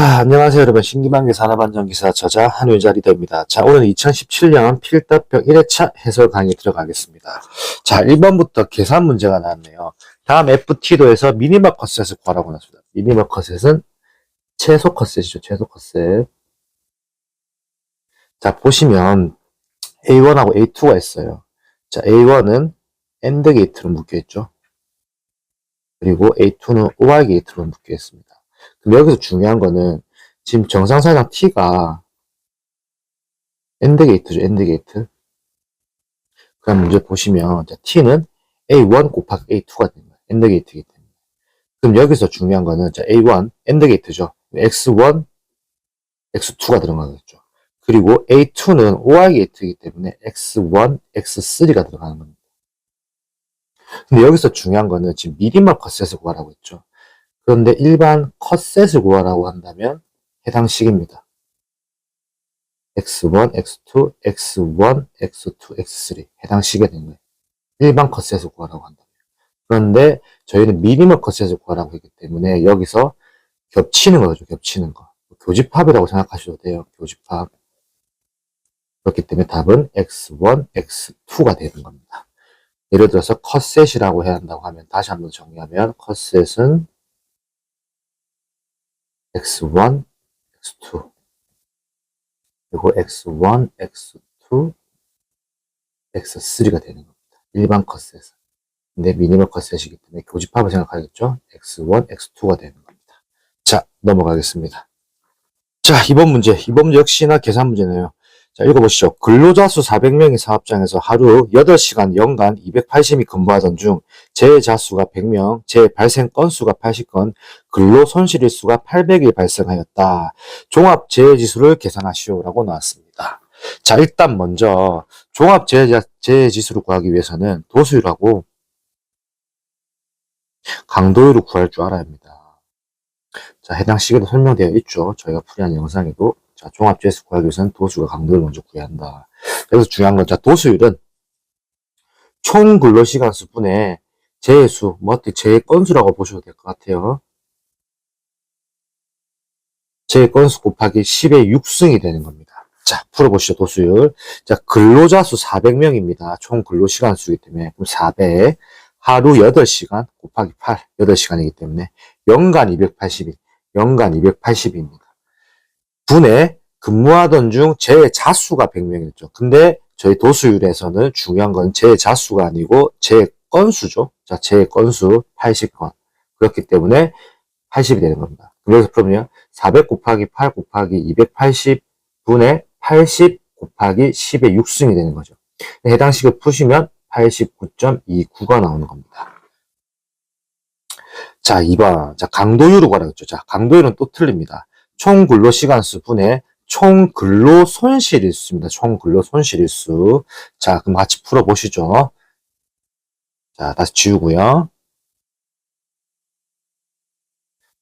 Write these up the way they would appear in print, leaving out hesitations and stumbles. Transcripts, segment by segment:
자, 안녕하세요, 여러분. 신기방기 산업안전기사 저자 한유자 리더입니다. 자, 오늘은 2017년 필답형 1회차 해설 강의 들어가겠습니다. 자, 1번부터 계산 문제가 나왔네요. 다음 FT도에서 미니멈 컷셋을 구하라고 나왔습니다. 미니멈 컷셋은 최소 컷셋이죠, 최소 컷셋. 자, 보시면 A1하고 A2가 있어요. 자, A1은 AND 게이트로 묶여있죠. 그리고 A2는 OR 게이트로 묶여있습니다. 근데 여기서 중요한 거는 지금 정상사상 T가 AND 게이트죠. AND 게이트. 그럼 문제 보시면 T는 A1 곱하기 A2가 되는 거예요. AND 게이트이기 때문에. 그럼 여기서 중요한 거는 A1 AND 게이트죠. X1, X2가 들어가겠죠. 그리고 A2는 OR 게이트이기 때문에 X1, X3가 들어가는 겁니다. 근데 여기서 중요한 거는 지금 미니멈 컷셋을 구하라고 했죠. 그런데 일반 컷셋을 구하라고 한다면 해당 식입니다. X1, X2, X1, X2, X3 해당 식이 되는 거예요. 일반 컷셋을 구하라고 한다면. 그런데 저희는 미니멈 컷셋을 구하라고 했기 때문에 여기서 겹치는 거죠. 겹치는 거. 교집합이라고 생각하셔도 돼요. 교집합. 그렇기 때문에 답은 X1, X2가 되는 겁니다. 예를 들어서 컷셋이라고 해야 한다고 하면 다시 한번 정리하면 컷셋은 X1, X2 그리고 X1, X2, X3가 되는 겁니다. 일반 컷셋은. 근데 미니멈 컷셋이기 때문에 교집합을 생각하겠죠? X1, X2가 되는 겁니다. 자, 넘어가겠습니다. 자, 이번 문제 역시나 계산 문제네요. 자, 읽어보시죠. 근로자 수 400명의 사업장에서 하루 8시간 연간 280이 근무하던 중 재자 수가 100명, 재 발생 건수가 80건, 근로 손실일수가 800일 발생하였다. 종합 재해지수를 계산하시오라고 나왔습니다. 자, 일단 먼저 종합 재해지수를 구하기 위해서는 도수율하고 강도율을 구할 줄 알아야 합니다. 자, 해당 시계도 설명되어 있죠. 저희가 풀이한 영상에도. 자, 종합재수 구하기 위해서는 도수가 강도를 먼저 구해야 한다. 그래서 중요한 건, 자, 도수율은 총 근로시간수 분의 재해수, 재해 건수라고 보셔도 될 것 같아요. 재해 건수 곱하기 10의 6승이 되는 겁니다. 자, 풀어보시죠, 도수율. 자, 근로자 수 400명입니다. 총 근로시간 수이기 때문에, 그럼 400, 하루 8시간 곱하기 8, 8시간이기 때문에, 연간 280일, 연간 280입니다. 분에 근무하던 중 재자수가 100명이었죠. 근데 저희 도수율에서는 중요한 건 재자수가 아니고 재건수죠. 자, 재건수 80건. 그렇기 때문에 80이 되는 겁니다. 그래서 그러면 400 곱하기 8 곱하기 280분의 80 곱하기 10의 6승이 되는 거죠. 해당 식을 푸시면 89.29가 나오는 겁니다. 자, 2번. 자, 강도율을 구하라고 했죠. 자, 강도율은 또 틀립니다. 총 근로시간수 분의 총 근로손실일수입니다. 총 근로손실일수. 자, 그럼 같이 풀어보시죠. 자, 다시 지우고요.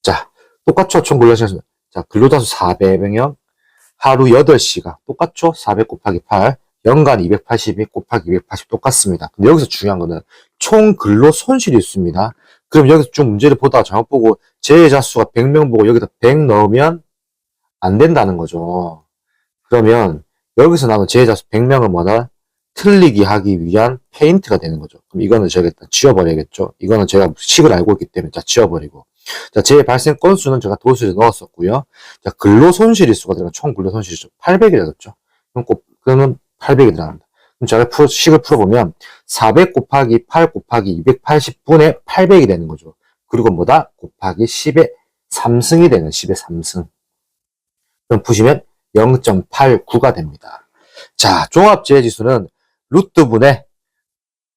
자, 똑같죠? 총 근로시간수. 자, 근로자 수 400명, 하루 8시간. 똑같죠? 400 곱하기 8. 연간 282 곱하기 280 똑같습니다. 근데 여기서 중요한 거는 총 근로손실일수입니다. 그럼 여기서 좀 문제를 보다가 잘못 보고 재해자 수가 100명 보고 여기다 100 넣으면 안 된다는 거죠. 그러면 여기서 나오는 재해자 수 100명은 뭐다? 틀리게 하기 위한 페인트가 되는 거죠. 그럼 이거는 제가 일단 지워버려야겠죠. 이거는 제가 식을 알고 있기 때문에 자, 지워버리고. 자, 재해 발생 건수는 제가 도수에 넣었었고요. 자, 근로손실일수가 들어간 총 근로손실이죠. 800이 되겠죠. 그러면 800이 들어갑니다. 그럼 제가 식을 풀어보면 400 곱하기 8 곱하기 280분의 800이 되는 거죠. 그리고 뭐다? 곱하기 10의 3승이 되는 10의 3승. 그럼 푸시면 0.89가 됩니다. 자, 종합재해지수는 루트분의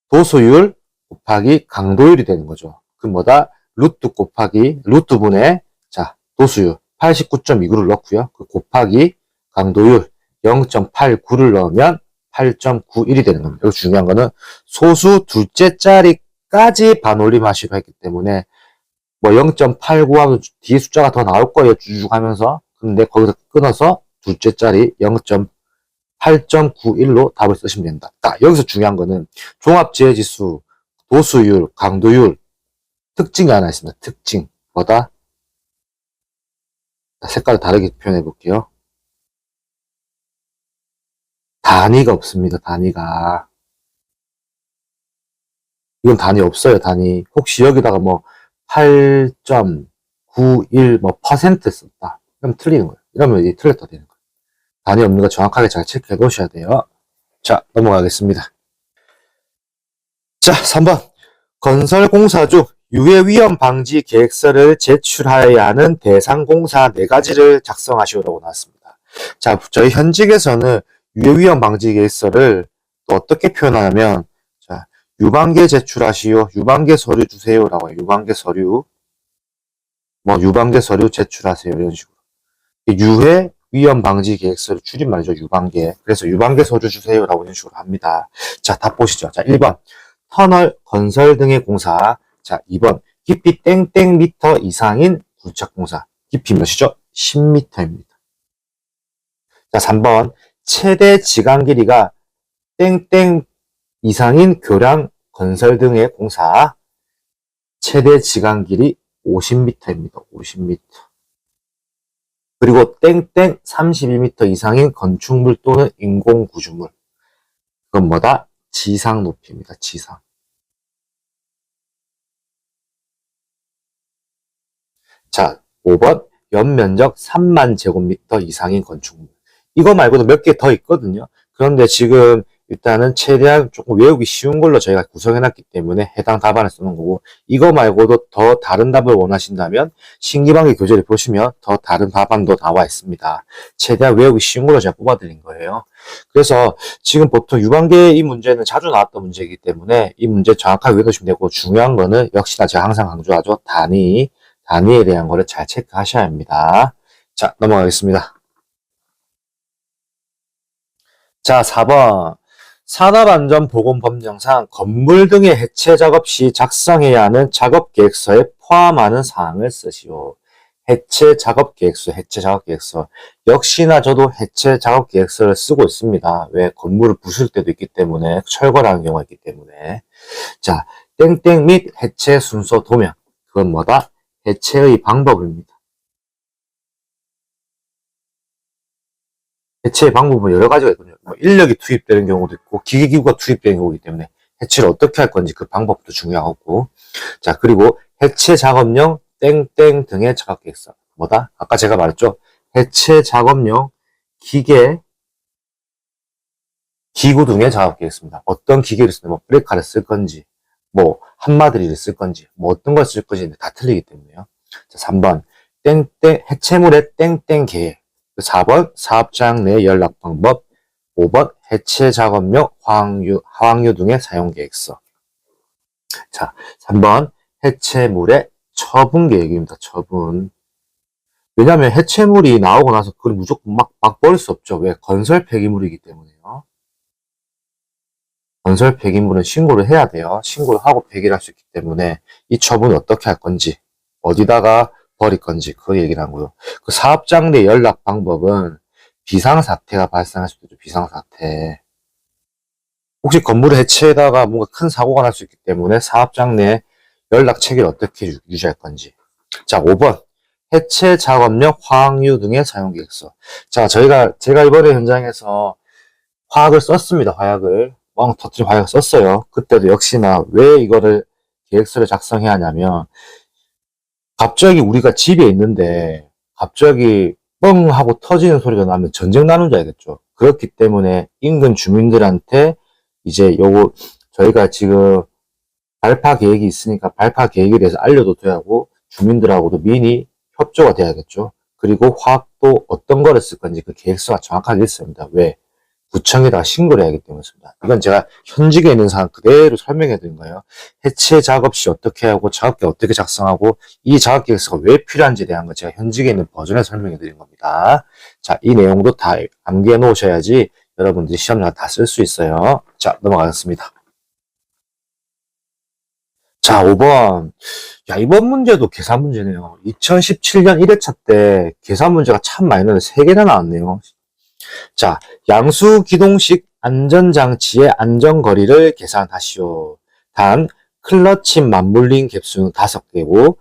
도수율 곱하기 강도율이 되는 거죠. 그럼 뭐다? 루트분의 자, 도수율 89.29를 넣고요. 그 곱하기 강도율 0.89를 넣으면 8.91이 되는 겁니다. 여기 중요한 거는 소수 둘째 자리까지 반올림하시로 했기 때문에 뭐 0.89 하면 뒤에 숫자가 더 나올 거예요. 쭉 하면서. 근데 거기서 끊어서 둘째 자리 0.8.91로 답을 쓰시면 된다. 여기서 중요한 거는 종합재해지수, 도수율, 강도율, 특징이 하나 있습니다. 특징. 뭐다? 색깔을 다르게 표현해 볼게요. 단위가 없습니다. 단위가. 이건 단위 없어요. 단위. 혹시 여기다가 뭐 8.91 뭐 퍼센트 썼다. 그럼 틀리는 거예요. 이러면 이제 틀렸다 되는 거예요. 단위 없는 거 정확하게 잘 체크해 놓으셔야 돼요. 자, 넘어가겠습니다. 자, 3번. 건설공사 중 유해위험 방지 계획서를 제출하여야 하는 대상 공사 4가지를 작성하시오라고 나왔습니다. 자, 저희 현직에서는 유해위험 방지 계획서를 또 어떻게 표현하냐면, 자, 유방계 제출하시오, 유방계 서류 주세요라고 해요. 유방계 서류, 뭐 유방계 서류 제출하세요 이런 식으로. 유해 위험 방지 계획서를 줄임말이죠. 유방계. 그래서 유방계 서류 주세요라고 이런 식으로 합니다. 자, 답 보시죠. 자, 1번. 터널, 건설 등의 공사. 자, 2번. 깊이 땡땡 미터 이상인 굴착공사. 깊이 몇이죠? 10m입니다. 자, 3번. 최대 지강 길이가 땡땡 이상인 교량, 건설 등의 공사. 최대 지강 길이 50m입니다. 50m. 그리고 땡땡 32m 이상인 건축물 또는 인공구조물. 그건 뭐다? 지상 높이입니다. 지상. 자, 5번. 연면적 3만 제곱미터 이상인 건축물. 이거 말고도 몇 개 더 있거든요. 그런데 지금 일단은 최대한 조금 외우기 쉬운 걸로 저희가 구성해놨기 때문에 해당 답안을 쓰는 거고, 이거 말고도 더 다른 답을 원하신다면 신기방기 교재를 보시면 더 다른 답안도 나와 있습니다. 최대한 외우기 쉬운 걸로 제가 뽑아드린 거예요. 그래서 지금 보통 유방계 이 문제는 자주 나왔던 문제이기 때문에 이 문제 정확하게 외우시면 되고, 중요한 거는 역시나 제가 항상 강조하죠. 단위에 대한 거를 잘 체크하셔야 합니다. 자, 넘어가겠습니다. 자, 4번. 산업안전보건법령상 건물 등의 해체 작업 시 작성해야 하는 작업계획서에 포함하는 사항을 쓰시오. 해체 작업계획서. 역시나 저도 해체 작업계획서를 쓰고 있습니다. 왜? 건물을 부술 때도 있기 때문에, 철거를 하는 경우가 있기 때문에. 자, 땡땡 및 해체 순서 도면. 그건 뭐다? 해체의 방법입니다. 해체의 방법은 여러 가지가 있거든요. 뭐 인력이 투입되는 경우도 있고 기계기구가 투입되는 경우이기 때문에 해체를 어떻게 할 건지 그 방법도 중요하고, 자, 그리고 해체 작업용 땡땡 등의 작업계획서. 뭐다? 아까 제가 말했죠. 해체 작업용 기계, 기구 등의 작업계획서입니다. 어떤 기계를 쓰는, 뭐 브레이크를 쓸 건지, 뭐 한마드리를 쓸 건지, 뭐 어떤 걸 쓸 건지 다 틀리기 때문에요. 자, 3번 땡땡 해체물의 땡땡 계획. 4번 사업장 내 연락 방법. 5번 해체 작업용 화학유 등의 사용 계획서. 자, 3번 해체물의 처분 계획입니다. 처분. 왜냐하면 해체물이 나오고 나서 그걸 무조건 막 버릴 수 없죠. 왜? 건설 폐기물이기 때문에요. 건설 폐기물은 신고를 해야 돼요. 신고를 하고 폐기를 할 수 있기 때문에 이 처분을 어떻게 할 건지, 어디다가 버릴 건지 그 얘기를 하고요. 그 사업장 내 연락 방법은 비상사태가 발생할 수도 있죠. 비상사태. 혹시 건물을 해체에다가 뭔가 큰 사고가 날 수 있기 때문에 사업장 내 연락 체계를 어떻게 유지할 건지. 자, 5번. 해체 작업용 화학유 등의 사용 계획서. 자, 제가 이번에 현장에서 화학을 썼습니다. 화약을. 뻥 터뜨린 화약을 썼어요. 그때도 역시나 왜 이거를 계획서를 작성해야 하냐면, 갑자기 우리가 집에 있는데 갑자기 뻥 하고 터지는 소리가 나면 전쟁 나는 줄 알겠죠. 그렇기 때문에 인근 주민들한테 이제 요거 저희가 지금 발파 계획이 있으니까 발파 계획에 대해서 알려도 돼야 하고, 주민들하고도 미리 협조가 돼야겠죠. 그리고 화학도 어떤 거를 쓸 건지 그 계획서가 정확하게 있습니다. 왜? 구청에다가 신고를 해야 하기 때문입니다. 이건 제가 현직에 있는 사람 그대로 설명해 드린 거예요. 해체 작업 시 어떻게 하고 작업계획 어떻게 작성하고 이 작업계획서가 왜 필요한지에 대한 거 제가 현직에 있는 버전에 설명해 드린 겁니다. 자, 이 내용도 다 암기해 놓으셔야지 여러분들이 시험장 다 쓸 수 있어요. 자, 넘어가겠습니다. 자, 5번. 야, 이번 문제도 계산 문제네요. 2017년 1회차 때 계산 문제가 참 많이 나는데 3개나 나왔네요. 자, 양수 기동식 안전장치의 안전거리를 계산하시오. 단, 클러치 맞물린 갭수는 5개고,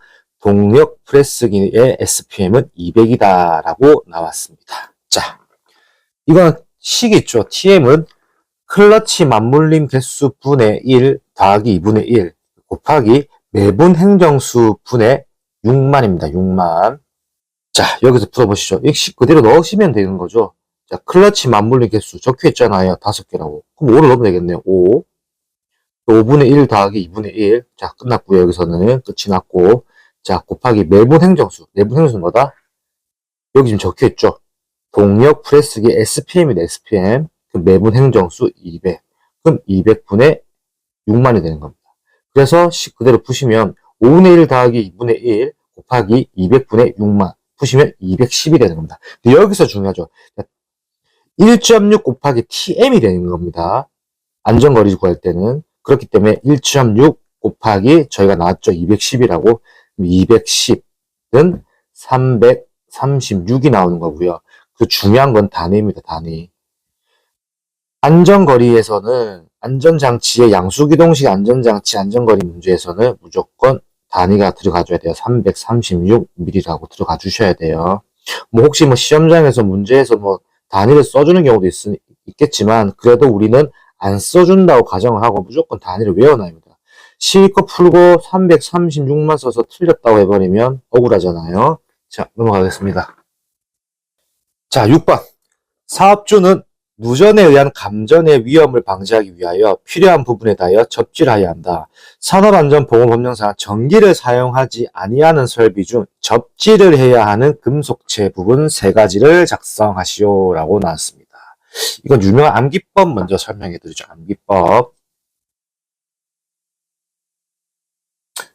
동력 프레스기의 SPM은 200이다 라고 나왔습니다. 자, 이건 식 있죠. TM은 클러치 맞물림 개수 분의 1 더하기 2분의 1 곱하기 매분 행정수 분의 6만입니다. 6만. 자, 여기서 풀어보시죠. 이 식 그대로 넣으시면 되는 거죠. 자, 클러치 맞물림 개수 적혀 있잖아요. 5개라고. 그럼 5를 넣으면 되겠네요. 5. 5분의 1 더하기 2분의 1. 자, 끝났고요. 여기서는 끝이 났고. 자, 곱하기 매분 행정수. 매분 행정수는 뭐다? 여기 지금 적혀 있죠. 동력 프레스기 SPM이다. SPM. 그 매분 행정수 200. 그럼 200분의 6만이 되는 겁니다. 그래서 식 그대로 푸시면 5분의 1 더하기 2분의 1 곱하기 200분의 6만. 푸시면 210이 되는 겁니다. 근데 여기서 중요하죠. 1.6 곱하기 TM이 되는 겁니다. 안전거리 구할 때는. 그렇기 때문에 1.6 곱하기 저희가 나왔죠. 210이라고. 210은 336이 나오는 거고요. 그 중요한 건 단위입니다. 단위. 안전거리에서는 안전장치의 양수기동식 안전장치 안전거리 문제에서는 무조건 단위가 들어가줘야 돼요. 336mm라고 들어가 주셔야 돼요. 뭐 혹시 뭐 시험장에서 문제에서 뭐 단위를 써주는 경우도 있겠지만 그래도 우리는 안 써준다고 가정을 하고 무조건 단위를 외워놔야 합니다. 실컷 풀고 336만 써서 틀렸다고 해버리면 억울하잖아요. 자, 넘어가겠습니다. 자, 6번. 사업주는 누전에 의한 감전의 위험을 방지하기 위하여 필요한 부분에 대하여 접지하여야 한다. 산업안전보건법령상 전기를 사용하지 아니하는 설비 중 접지를 해야 하는 금속체 부분 3가지를 작성하시오 라고 나왔습니다. 이건 유명한 암기법 먼저 설명해 드리죠. 암기법.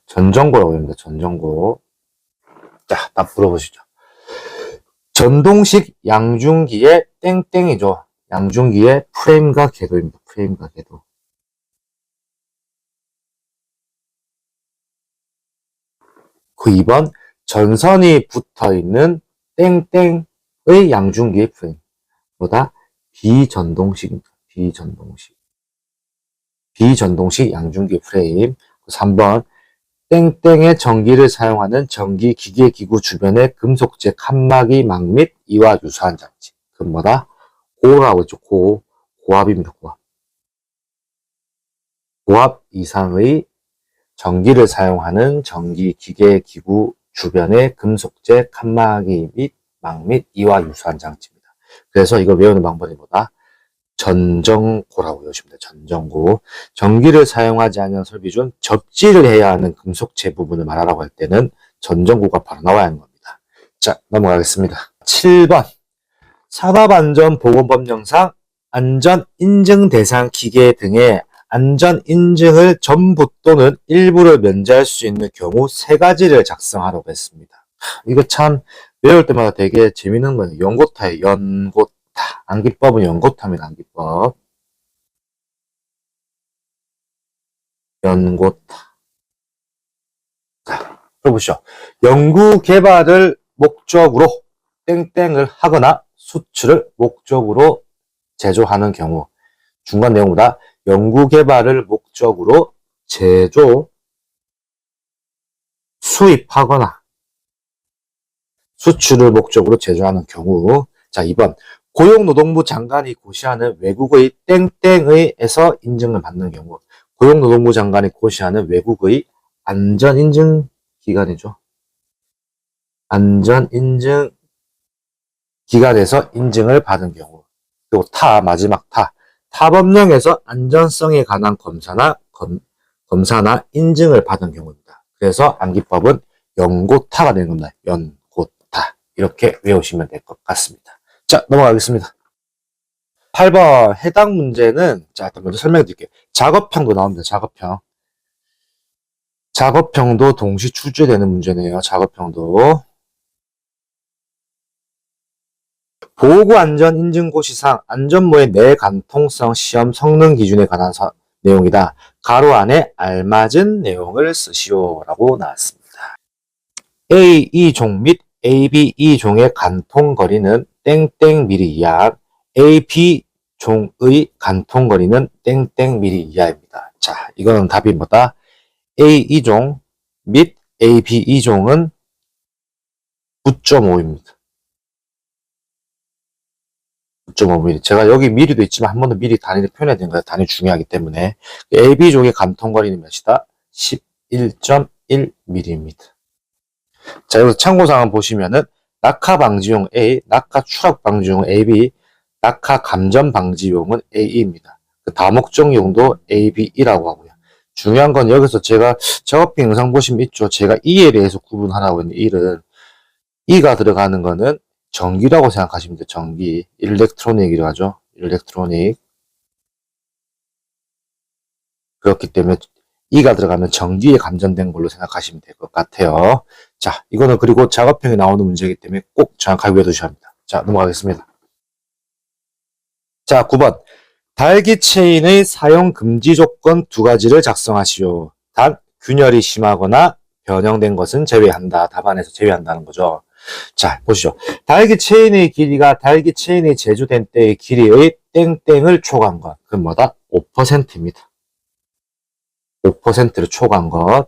전정고라고 합니다. 전정고. 자, 딱 물어보시죠. 전동식 양중기의 땡땡이죠. 양중기의 프레임과 궤도입니다. 프레임과 궤도. 그 2번 전선이 붙어있는 땡땡의 양중기의 프레임. 보다 비전동식입니다. 비전동식. 비전동식 양중기 프레임. 3번 땡땡의 전기를 사용하는 전기 기계 기구 주변의 금속재 칸막이 망 및 이와 유사한 장치. 그 뭐다? 고라고 했죠. 고압입니다. 고압. 고압 이상의 전기를 사용하는 전기 기계 기구 주변의 금속재 칸막이 및 망 및 이와 유사한 장치입니다. 그래서 이걸 외우는 방법이 뭐다? 전정고라고 외우십니다. 전정고. 전기를 사용하지 않는 설비 중 접지를 해야 하는 금속체 부분을 말하라고 할 때는 전정고가 바로 나와야 하는 겁니다. 자, 넘어가겠습니다. 7번. 산업안전보건법령상 안전인증 대상 기계 등의 안전인증을 전부 또는 일부를 면제할 수 있는 경우 3가지를 작성하라고 했습니다. 이거 참 외울 때마다 되게 재밌는 거예요. 연고타예요. 연고타. 암기법은 연고타입니다. 암기법. 연고타. 자, 들어보시죠. 연구 개발을 목적으로 땡땡을 하거나 수출을 목적으로 제조하는 경우 중간 내용보다 연구 개발을 목적으로 제조, 수입하거나 수출을 목적으로 제조하는 경우. 자, 2번 고용노동부 장관이 고시하는 외국의 땡땡의에서 인증을 받는 경우. 고용노동부 장관이 고시하는 외국의 안전인증 기관이죠. 안전인증 기관에서 인증을 받은 경우. 그리고 마지막 타법령에서 안전성에 관한 검사나 인증을 받은 경우입니다. 그래서 암기법은 연고타가 되는 겁니다. 연고타. 이렇게 외우시면 될 것 같습니다. 자, 넘어가겠습니다. 8번 해당 문제는 자, 일단 먼저 설명해 드릴게요. 작업형도 나옵니다. 작업형. 작업형도 동시 출제되는 문제네요. 작업형도. 보호구안전인증고시상 안전모의 내간통성 시험 성능 기준에 관한 내용이다. 가로 안에 알맞은 내용을 쓰시오 라고 나왔습니다. A2종 및 AB2종의 간통거리는 땡땡 mm 이하, AB종의 간통거리는 땡땡 mm 이하입니다. 자, 이거는 답이 뭐다? A2종 및 A, B 2종은 9.5입니다. 9.5mm. 제가 여기 미리도 있지만 한 번 더 미리 단위를 표현해야 되는 거예요. 단위 중요하기 때문에. A, B종의 감통거리는 몇이다? 11.1mm입니다. 자, 여기서 참고사항 보시면은 낙하 방지용 A, 낙하 추락 방지용 AB, 낙하 감전 방지용은 AE입니다. 그 다목적용도 AB이라고 하고요. 중요한 건 여기서 제가 작업비 영상 보시면 있죠. 제가 E에 대해서 구분하라고 했는데 E가 들어가는 거는 전기라고 생각하시면 돼요. 전기. 일렉트로닉이라고 하죠. 일렉트로닉. 그렇기 때문에 E가 들어가면 전기에 감전된 걸로 생각하시면 될 것 같아요. 자, 이거는 그리고 작업형에 나오는 문제이기 때문에 꼭 정확하게 외워두셔야 합니다. 자, 넘어가겠습니다. 자, 9번. 달기 체인의 사용 금지 조건 두 가지를 작성하시오. 단, 균열이 심하거나 변형된 것은 제외한다. 답안에서 제외한다는 거죠. 자, 보시죠. 달기 체인의 길이가 달기 체인이 제조된 때의 길이의 땡땡을 초과한 것. 그건 뭐다? 5%입니다. 5%를 초과한 것.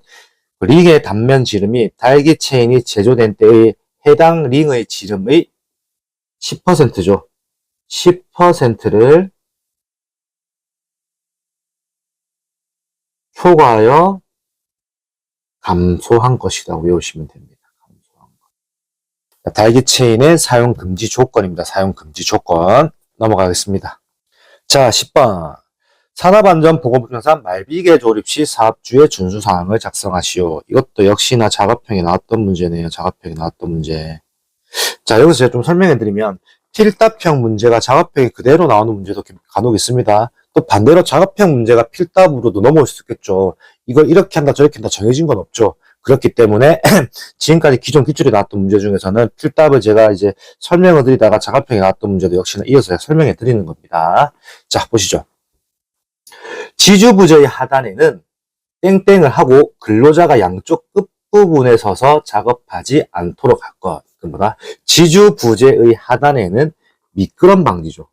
링의 단면 지름이 달기 체인이 제조된 때의 해당 링의 지름의 10%죠. 10%를 초과하여 감소한 것이다. 외우시면 됩니다. 감소한 것. 달기 체인의 사용 금지 조건입니다. 사용 금지 조건. 넘어가겠습니다. 자, 10번. 산업안전보건법령상 말비계 조립 시 사업주의 준수사항을 작성하시오. 이것도 역시나 작업형에 나왔던 문제네요. 작업형에 나왔던 문제. 자, 여기서 제가 좀 설명해드리면 필답형 문제가 작업형에 그대로 나오는 문제도 간혹 있습니다. 또 반대로 작업형 문제가 필답으로도 넘어올 수 있겠죠. 이걸 이렇게 한다 저렇게 한다 정해진 건 없죠. 그렇기 때문에 지금까지 기존 기출에 나왔던 문제 중에서는 필답을 제가 이제 설명을 드리다가 작업형에 나왔던 문제도 역시나 이어서 설명해 드리는 겁니다. 자, 보시죠. 지주부재의 하단에는 땡땡을 하고 근로자가 양쪽 끝부분에 서서 작업하지 않도록 할 것. 그 뭐다? 지주부재의 하단에는 미끄럼 방지죠.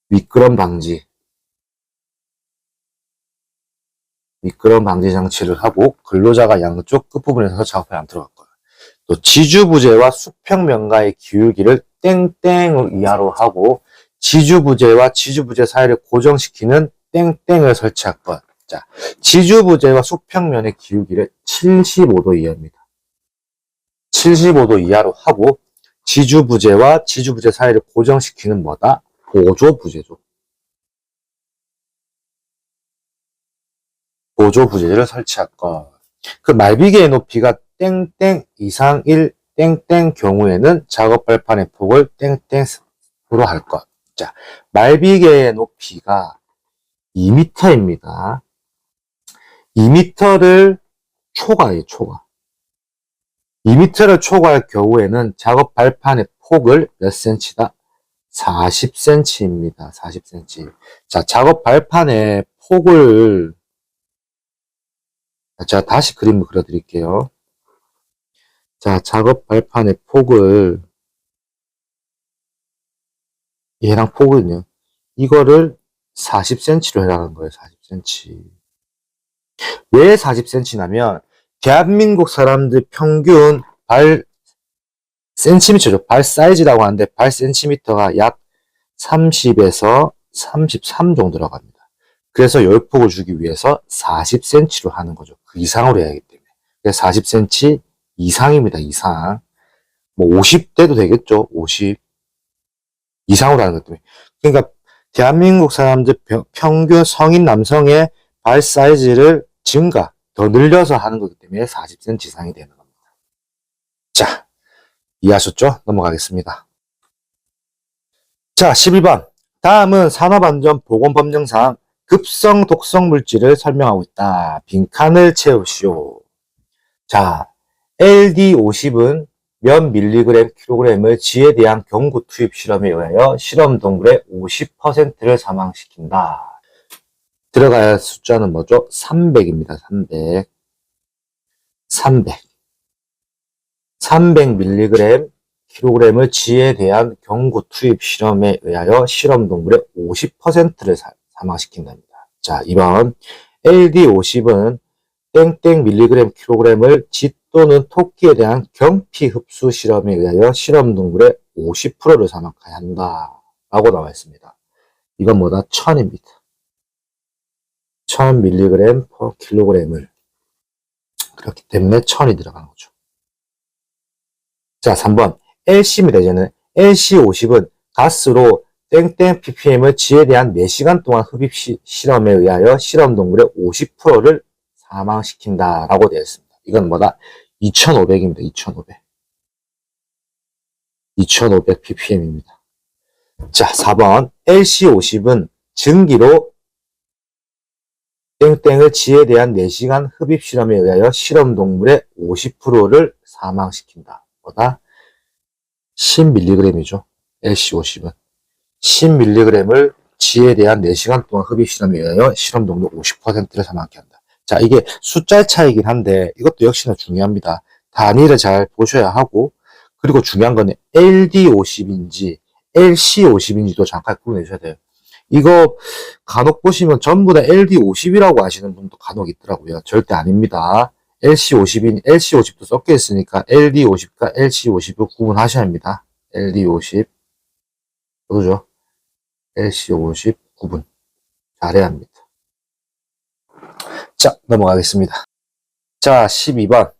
미끄럼 방지 장치를 하고 근로자가 양쪽 끝부분에 서서 작업하지 않도록 할 것. 또 지주부재와 수평면가의 기울기를 땡땡을 이하로 하고 지주부재와 지주부재 사이를 고정시키는 땡땡을 설치할 것. 자, 지주부재와 수평면의 기울기를 75도 이하입니다. 75도 이하로 하고 지주부재와 지주부재 사이를 고정시키는 뭐다? 보조부재죠. 보조부재를 설치할 것. 그 말비계의 높이가 땡땡 이상 1 땡땡 경우에는 작업 발판의 폭을 땡땡으로 할 것. 자, 말비계의 높이가 2m입니다. 2m를 초과해요, 초과. 2m를 초과할 경우에는 작업 발판의 폭을 몇 cm다? 40cm입니다. 40cm. 자, 작업 발판의 폭을 제가 다시 그림을 그려드릴게요. 자, 작업 발판의 폭을 얘랑 폭은요. 이거를 40cm로 해라는 거예요. 40cm. 왜 40cm냐면 대한민국 사람들 평균 발 센티미터죠. 발 사이즈라고 하는데 발 센티미터가 약 30에서 33 정도 들어갑니다. 그래서 열폭을 주기 위해서 40cm로 하는 거죠. 그 이상으로 해야 하기 때문에. 그래서 40cm 이상입니다. 이상. 뭐 50대도 되겠죠. 50 이상으로 하는 것 때문에. 그러니까 대한민국 사람들 평균 성인 남성의 발 사이즈를 더 늘려서 하는 거기 때문에 40cm 이상이 되는 겁니다. 자, 이해하셨죠? 넘어가겠습니다. 자, 12번. 다음은 산업안전보건법령상 급성 독성 물질을 설명하고 있다. 빈칸을 채우시오. 자, LD50은 몇 밀리그램 킬로그램을 G에 대한 경구 투입 실험에 의하여 실험 동물의 50%를 사망시킨다. 들어가야 할 숫자는 뭐죠? 300입니다. 300mg 킬로그램을 G에 대한 경구 투입 실험에 의하여 실험 동물의 50%를 사망시킨답니다. 자, 2번 LD50은 땡땡 밀리그램 킬로그램을 쥐 또는 토끼에 대한 경피 흡수 실험에 의하여 실험 동물의 50%를 사망하게 한다. 라고 나와 있습니다. 이건 뭐다? 1000입니다. 1000mg per 킬로그램을. 그렇기 때문에 1000이 들어간 거죠. 자, 3번. LC입니다. 이제는 LC50은 가스로 땡땡 ppm을 쥐에 대한 4시간 동안 흡입 실험에 의하여 실험 동물의 50%를 사망시킨다. 라고 되어 있습니다. 이건 뭐다? 2500입니다. 2500. 2500 ppm입니다. 자, 4번. LC50은 증기로 땡땡을 쥐에 대한 4시간 흡입 실험에 의하여 실험 동물의 50%를 사망시킨다. 뭐다? 10mg이죠. LC50은. 10mg을 쥐에 대한 4시간 동안 흡입 실험에 의하여 실험 동물 50%를 사망하게 한다. 자, 이게 숫자의 차이긴 한데 이것도 역시나 중요합니다. 단위를 잘 보셔야 하고, 그리고 중요한 건 LD50인지 LC50인지도 잠깐 구분해 주셔야 돼요. 이거 간혹 보시면 전부 다 LD50이라고 하시는 분도 간혹 있더라고요. 절대 아닙니다. LC50도 섞여 있으니까 LD50과 LC50을 구분하셔야 합니다. LD50 그죠? LC50 구분 잘해야 합니다. 자, 넘어가겠습니다. 자, 12번.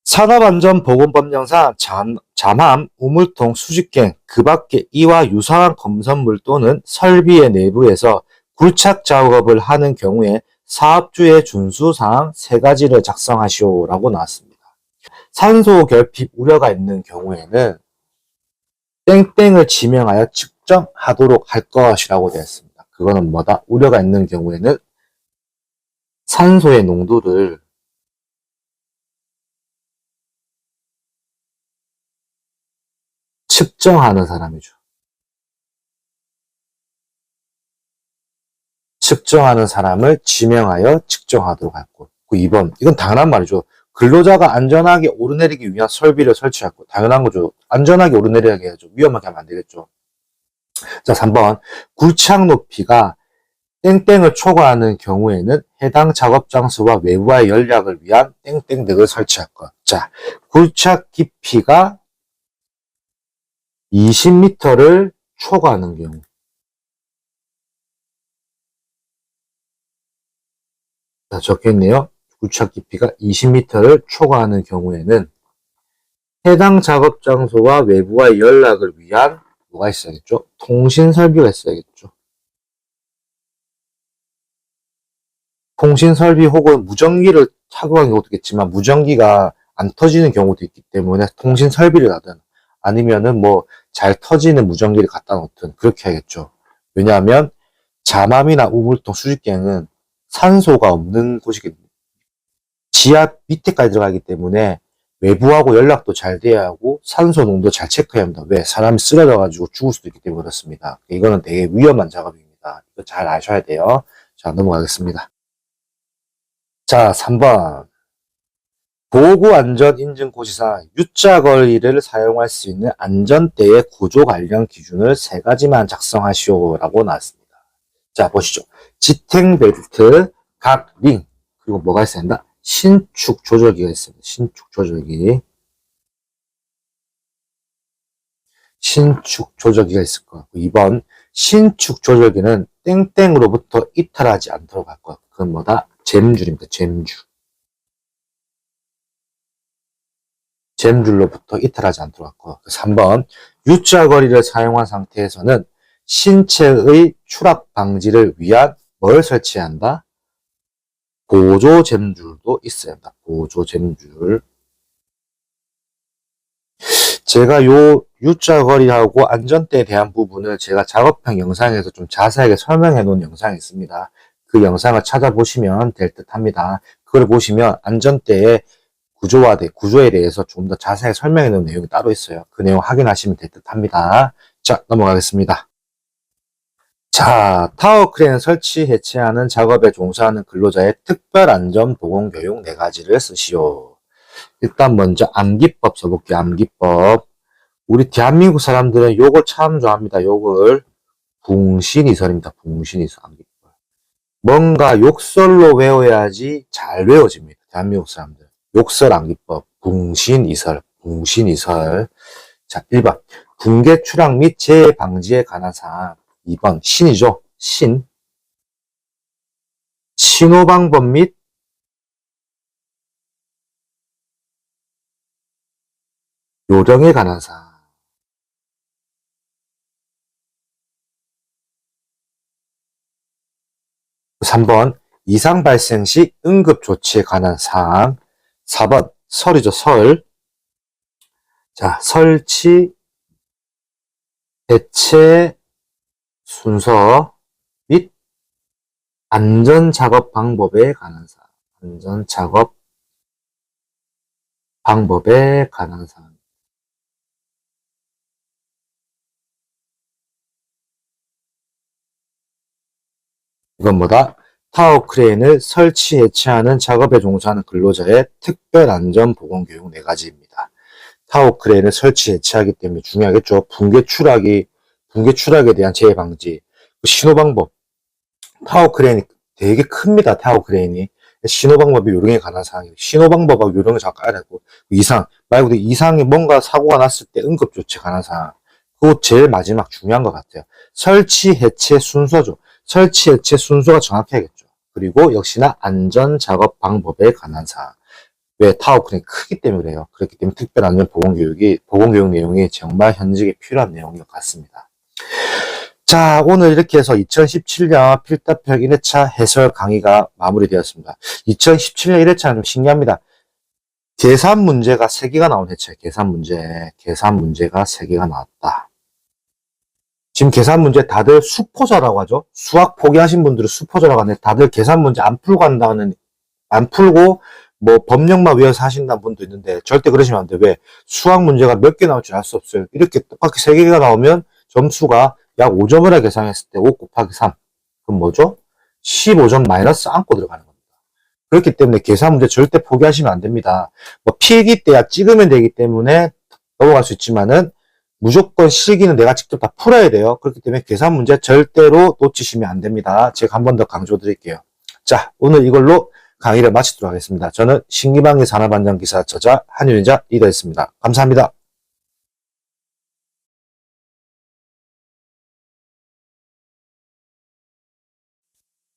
산업안전보건법령상 잠암, 우물통, 수직갱, 그 밖에 이와 유사한 검선물 또는 설비의 내부에서 굴착 작업을 하는 경우에 사업주의 준수사항 3가지를 작성하시오라고 나왔습니다. 산소 결핍 우려가 있는 경우에는 땡땡을 지명하여 측정하도록 할 것이라고 되었습니다. 그거는 뭐다? 우려가 있는 경우에는 산소의 농도를 측정하는 사람이죠. 측정하는 사람을 지명하여 측정하도록 할 것. 2번. 이건 당연한 말이죠. 근로자가 안전하게 오르내리기 위한 설비를 설치할 것. 당연한 거죠. 안전하게 오르내리게 해야죠. 위험하게 하면 안 되겠죠. 자, 3번. 굴착 높이가 땡땡을 초과하는 경우에는 해당 작업 장소와 외부와의 연락을 위한 땡땡등을 설치할 것. 자, 굴착 깊이가 20m를 초과하는 경우. 자, 적혀있네요. 굴착 깊이가 20m를 초과하는 경우에는 해당 작업 장소와 외부와의 연락을 위한 뭐가 있어야겠죠? 통신 설비가 있어야겠죠. 통신 설비 혹은 무전기를 착용하는 경우도 있겠지만 무전기가 안 터지는 경우도 있기 때문에 통신 설비를 하든 아니면은 뭐 잘 터지는 무전기를 갖다 놓든 그렇게 하겠죠. 왜냐하면 잠암이나 우물통, 수직갱은 산소가 없는 곳이기 때문에 지하 밑에까지 들어가기 때문에 외부하고 연락도 잘 돼야 하고 산소 농도 잘 체크해야 합니다. 왜? 사람이 쓰러져가지고 죽을 수도 있기 때문에 그렇습니다. 이거는 되게 위험한 작업입니다. 이거 잘 아셔야 돼요. 자, 넘어가겠습니다. 자, 3번. 보호구안전인증고시상 U자거리를 사용할 수 있는 안전대의 구조 관련 기준을 3가지만 작성하시오라고 나왔습니다. 자, 보시죠. 지탱벨트, 각 링, 그리고 뭐가 있어야 한다? 신축 조절기가 있습니다. 신축 조절기. 신축 조절기가 있을 것 같고, 2번. 신축 조절기는 땡땡으로부터 이탈하지 않도록 할 것 같고, 그건 뭐다? 잼줄입니다. 잼줄. 잼줄로부터 이탈하지 않도록 할 것 같고, 3번. U자거리를 사용한 상태에서는 신체의 추락 방지를 위한 뭘 설치해야 한다? 보조 잼줄도 있어야 한다. 보조 잼줄. 제가 요 U자거리하고 안전대에 대한 부분을 제가 작업형 영상에서 좀 자세하게 설명해 놓은 영상이 있습니다. 그 영상을 찾아보시면 될 듯 합니다. 그걸 보시면 안전대의 구조에 대해서 좀 더 자세하게 설명해 놓은 내용이 따로 있어요. 그 내용 확인하시면 될 듯 합니다. 자, 넘어가겠습니다. 자, 타워 크레인 설치 해체하는 작업에 종사하는 근로자의 특별안전보건교육 4가지를 쓰시오. 일단 먼저 암기법 써볼게요. 암기법. 우리 대한민국 사람들은 요걸 참 좋아합니다. 요걸 붕신이설입니다. 붕신이설 암기법. 뭔가 욕설로 외워야지 잘 외워집니다. 대한민국 사람들. 욕설 암기법, 붕신이설, 붕신이설. 자, 1번. 붕괴 추락 및 재해 방지에 관한 사항. 2번. 신이죠. 신. 신호 방법 및 요령에 관한 사항. 3번. 이상 발생 시 응급 조치에 관한 사항. 4번. 설이죠, 설. 자, 설치, 대체 순서 및 안전작업 방법에 관한 사항. 안전작업 방법에 관한 사항. 이건 뭐다? 타워 크레인을 설치, 해체하는 작업에 종사하는 근로자의 특별 안전 보건 교육 4가지입니다. 타워 크레인을 설치, 해체하기 때문에 중요하겠죠. 붕괴 추락에 대한 재해 방지, 신호 방법. 타워 크레인이 되게 큽니다. 타워 크레인이. 신호 방법이 요령에 관한 사항이에요. 신호 방법하고 요령을 잘 알아야 되고, 이상 말고 이상이 뭔가 사고가 났을 때 응급 조치에 관한 사항. 그거 제일 마지막 중요한 것 같아요. 설치, 해체 순서죠. 설치, 해체 순서가 정확해야겠죠. 그리고 역시나 안전 작업 방법에 관한 사항. 왜? 타워 크레인이 크기 때문에 그래요. 그렇기 때문에 특별 안전 보건 교육 내용이 정말 현직에 필요한 내용인 것 같습니다. 자, 오늘 이렇게 해서 2017년 필답형 1회차 해설 강의가 마무리되었습니다. 2017년 1회차는 좀 신기합니다. 계산 문제가 3개가 나온 회차예요. 계산 문제가 3개가 나왔다. 지금 계산 문제 다들 수포자라고 하죠. 수학 포기하신 분들은 수포자라고 하는데 다들 계산 문제 안 풀고 뭐 법령만 외워서 하신다는 분도 있는데 절대 그러시면 안 돼요. 왜? 수학 문제가 몇 개 나올지 알 수 없어요. 이렇게 똑같이 3개가 나오면 점수가 약 5점을 계산했을 때 5 곱하기 3. 그럼 뭐죠? 15점 마이너스 안고 들어가는 겁니다. 그렇기 때문에 계산 문제 절대 포기하시면 안 됩니다. 뭐 필기 때야 찍으면 되기 때문에 넘어갈 수 있지만은 무조건 실기는 내가 직접 다 풀어야 돼요. 그렇기 때문에 계산 문제 절대로 놓치시면 안 됩니다. 제가 한 번 더 강조 드릴게요. 자, 오늘 이걸로 강의를 마치도록 하겠습니다. 저는 신기방기 산업안전기사 저자 한윤희자 리더였습니다. 감사합니다.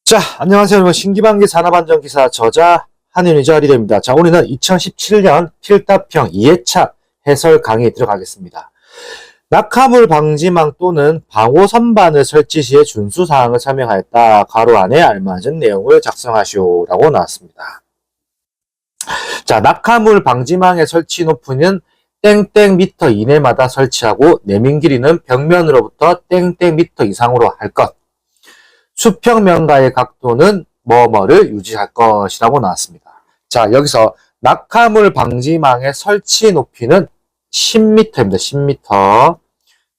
자, 안녕하세요. 여러분. 신기방기 산업안전기사 저자 한윤희자 리더입니다. 자, 오늘은 2017년 필답형 2회차 해설 강의에 들어가겠습니다. 낙하물 방지망 또는 방호 선반을 설치 시에 준수사항을 설명하였다. 가로 안에 알맞은 내용을 작성하시오라고 나왔습니다. 자, 낙하물 방지망의 설치 높이는 땡땡 미터 이내마다 설치하고 내민 길이는 벽면으로부터 땡땡 미터 이상으로 할 것. 수평면과의 각도는 뭐뭐를 유지할 것이라고 나왔습니다. 자, 여기서 낙하물 방지망의 설치 높이는 10m입니다. 10m.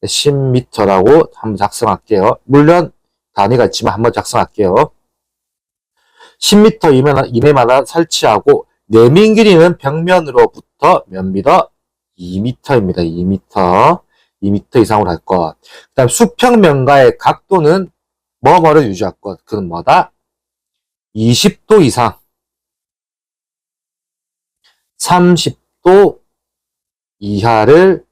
10m라고 한번 작성할게요. 물론 단위가 있지만 한번 작성할게요. 10m 이내마다 설치하고 내민 길이는 벽면으로부터 몇 미터? 2m입니다. 2m. 2m 이상으로 할 것. 그 다음 수평면과의 각도는 뭐뭐를 유지할 것. 그건 뭐다? 20도 이상. 30도 이하를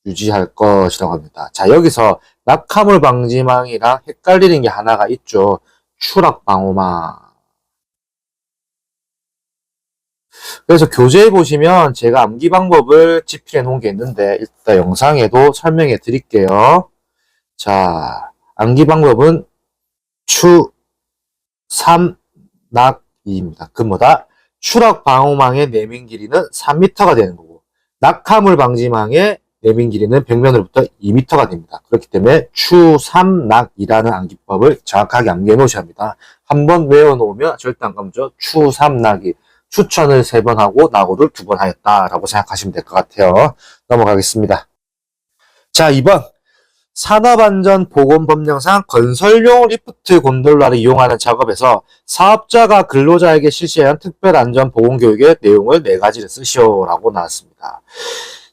유지할 것이라고 합니다. 자, 여기서 낙하물 방지망이랑 헷갈리는 게 하나가 있죠. 추락방호망. 그래서 교재에 보시면 제가 암기 방법을 집필해 놓은 게 있는데 일단 영상에도 설명해 드릴게요. 자, 암기 방법은 추, 3, 낙, 2입니다. 그 뭐다? 추락방호망의 내민 길이는 3m가 되는 거고 낙하물 방지망의 내민 길이는 벽면으로부터 2m가 됩니다. 그렇기 때문에 추, 3, 낙, 2라는 암기법을 정확하게 암기해 놓으셔야 합니다. 한번 외워놓으면 절대 안 까먹죠. 추, 3, 낙, 2. 추천을 3번 하고 낙오를 2번 하였다라고 생각하시면 될 것 같아요. 넘어가겠습니다. 자, 2번. 산업안전보건법령상 건설용 리프트 곤돌라를 이용하는 작업에서 사업자가 근로자에게 실시한 특별안전보건교육의 내용을 4가지를 쓰시오라고 나왔습니다.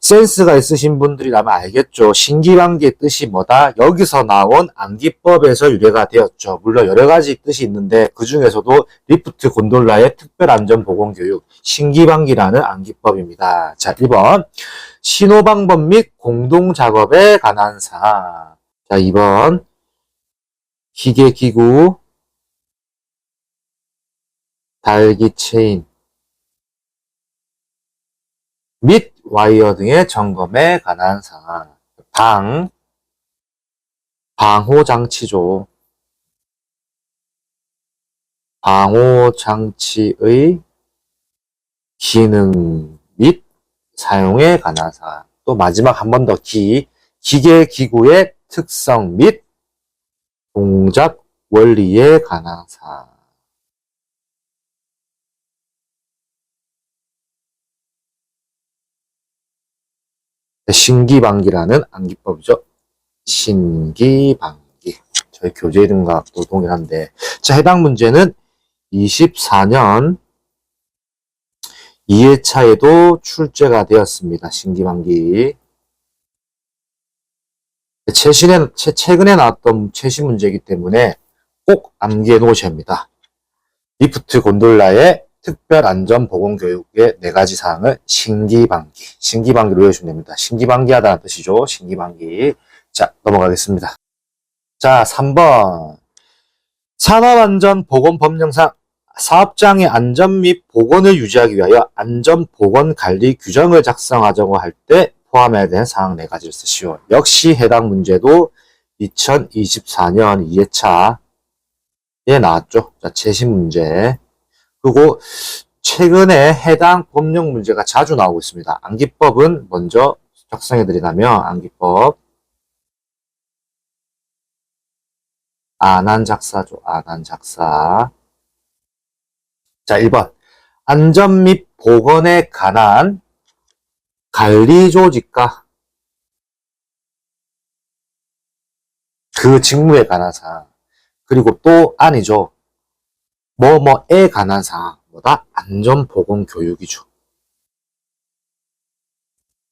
센스가 있으신 분들이라면 알겠죠. 신기방기의 뜻이 뭐다? 여기서 나온 암기법에서 유래가 되었죠. 물론 여러 가지 뜻이 있는데 그 중에서도 리프트 곤돌라의 특별안전보건교육, 신기방기라는 암기법입니다. 자, 1번 신호방법 및 공동작업에 관한 사항. 자, 2번 기계기구, 달기체인 및 와이어 등의 점검에 관한 사항. 방호장치죠. 방호장치의 기능 및 사용에 관한 사항. 또 마지막 한 번 더 기계기구의 특성 및 동작 원리에 관한 사항. 신기방기라는 암기법이죠. 신기방기. 저희 교재 이름과 또 동일한데. 자, 해당 문제는 24년 2회차에도 출제가 되었습니다. 신기방기. 최근에 나왔던 최신 문제이기 때문에 꼭 암기해 놓으셔야 합니다. 리프트 곤돌라의 특별안전보건교육의 4가지 사항을 신기방기로 외우시면 됩니다. 신기방기하다는 뜻이죠. 신기방기. 자, 넘어가겠습니다. 자, 3번. 산업안전보건법령상 사업장의 안전 및 보건을 유지하기 위하여 안전보건관리 규정을 작성하자고 할 때 포함해야 되는 사항 4가지를 쓰시오. 역시 해당 문제도 2024년 2회차에 나왔죠. 자, 최신 문제. 그리고 최근에 해당 법령 문제가 자주 나오고 있습니다. 암기법은 먼저 작성해드리자면 암기법 안한작사죠. 안한작사. 자, 1번 안전 및 보건에 관한 관리조직과 그 직무에 관한 사항. 그리고 또 아니죠. 뭐뭐에 관한 사항. 뭐다? 안전보건교육이죠.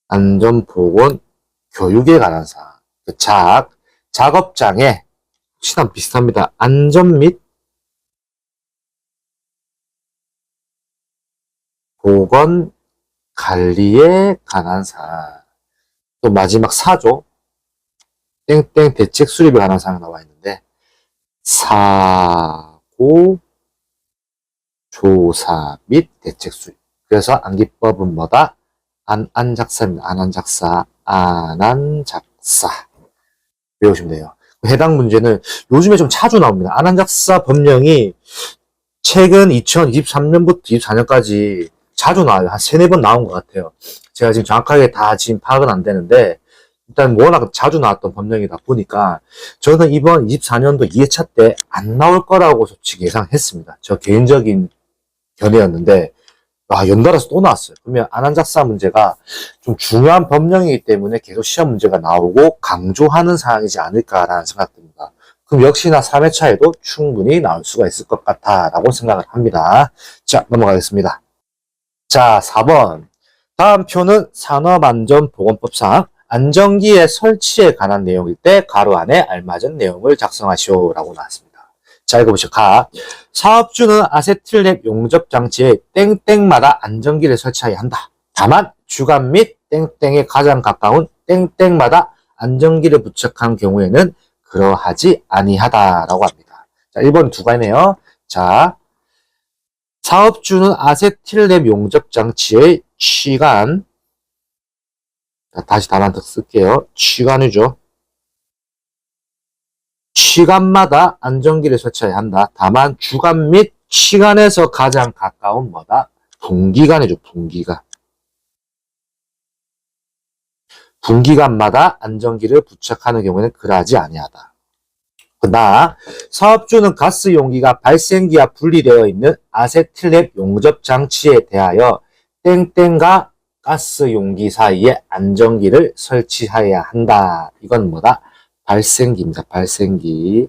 안전보건교육에 관한 사항. 작업장에 혹시나 비슷합니다. 안전 및 보건 관리에 관한 사항. 또 마지막 4조. 땡땡 대책 수립에 관한 사항이 나와 있는데 사고 조사 및 대책 수립. 그래서 암기법은 뭐다? 안한작사입니다. 안한작사. 외우시면 돼요. 해당 문제는 요즘에 좀 자주 나옵니다. 안한작사 법령이 최근 2023년부터 24년까지 자주 나와요. 한 3-4번 나온 것 같아요. 제가 지금 정확하게 다 지금 파악은 안 되는데 일단 워낙 자주 나왔던 법령이다 보니까 저는 이번 24년도 2회차 때 안 나올 거라고 솔직히 예상했습니다. 저 개인적인 견해였는데 연달아서 또 나왔어요. 그러면 안한작사 문제가 좀 중요한 법령이기 때문에 계속 시험 문제가 나오고 강조하는 사항이지 않을까라는 생각 듭니다. 그럼 역시나 3회차에도 충분히 나올 수가 있을 것 같다라고 생각을 합니다. 자, 넘어가겠습니다. 자, 4번. 다음 표는 산업안전보건법상 안전기의 설치에 관한 내용일 때 가로 안에 알맞은 내용을 작성하시오라고 나왔습니다. 자, 읽어보시죠. 사업주는 아세틸랩 용접장치에 땡땡마다 안전기를 설치해야 한다. 다만 주간 및 땡땡에 가장 가까운 땡땡마다 안전기를 부착한 경우에는 그러하지 아니하다라고 합니다. 자, 1번 두 가지네요. 자, 사업주는 아세틸랩 용접장치의 취간, 다시 단어 더 쓸게요. 취간이죠. 취간마다 안전기를 설치해야 한다. 다만 주간 및 취간에서 가장 가까운 뭐다? 분기간이죠. 분기간. 분기간마다 안전기를 부착하는 경우에는 그러하지 아니하다. 그러나 사업주는 가스 용기가 발생기와 분리되어 있는 아세틸랩 용접 장치에 대하여 땡땡과 가스 용기 사이에 안전기를 설치해야 한다. 이건 뭐다? 발생기입니다. 발생기.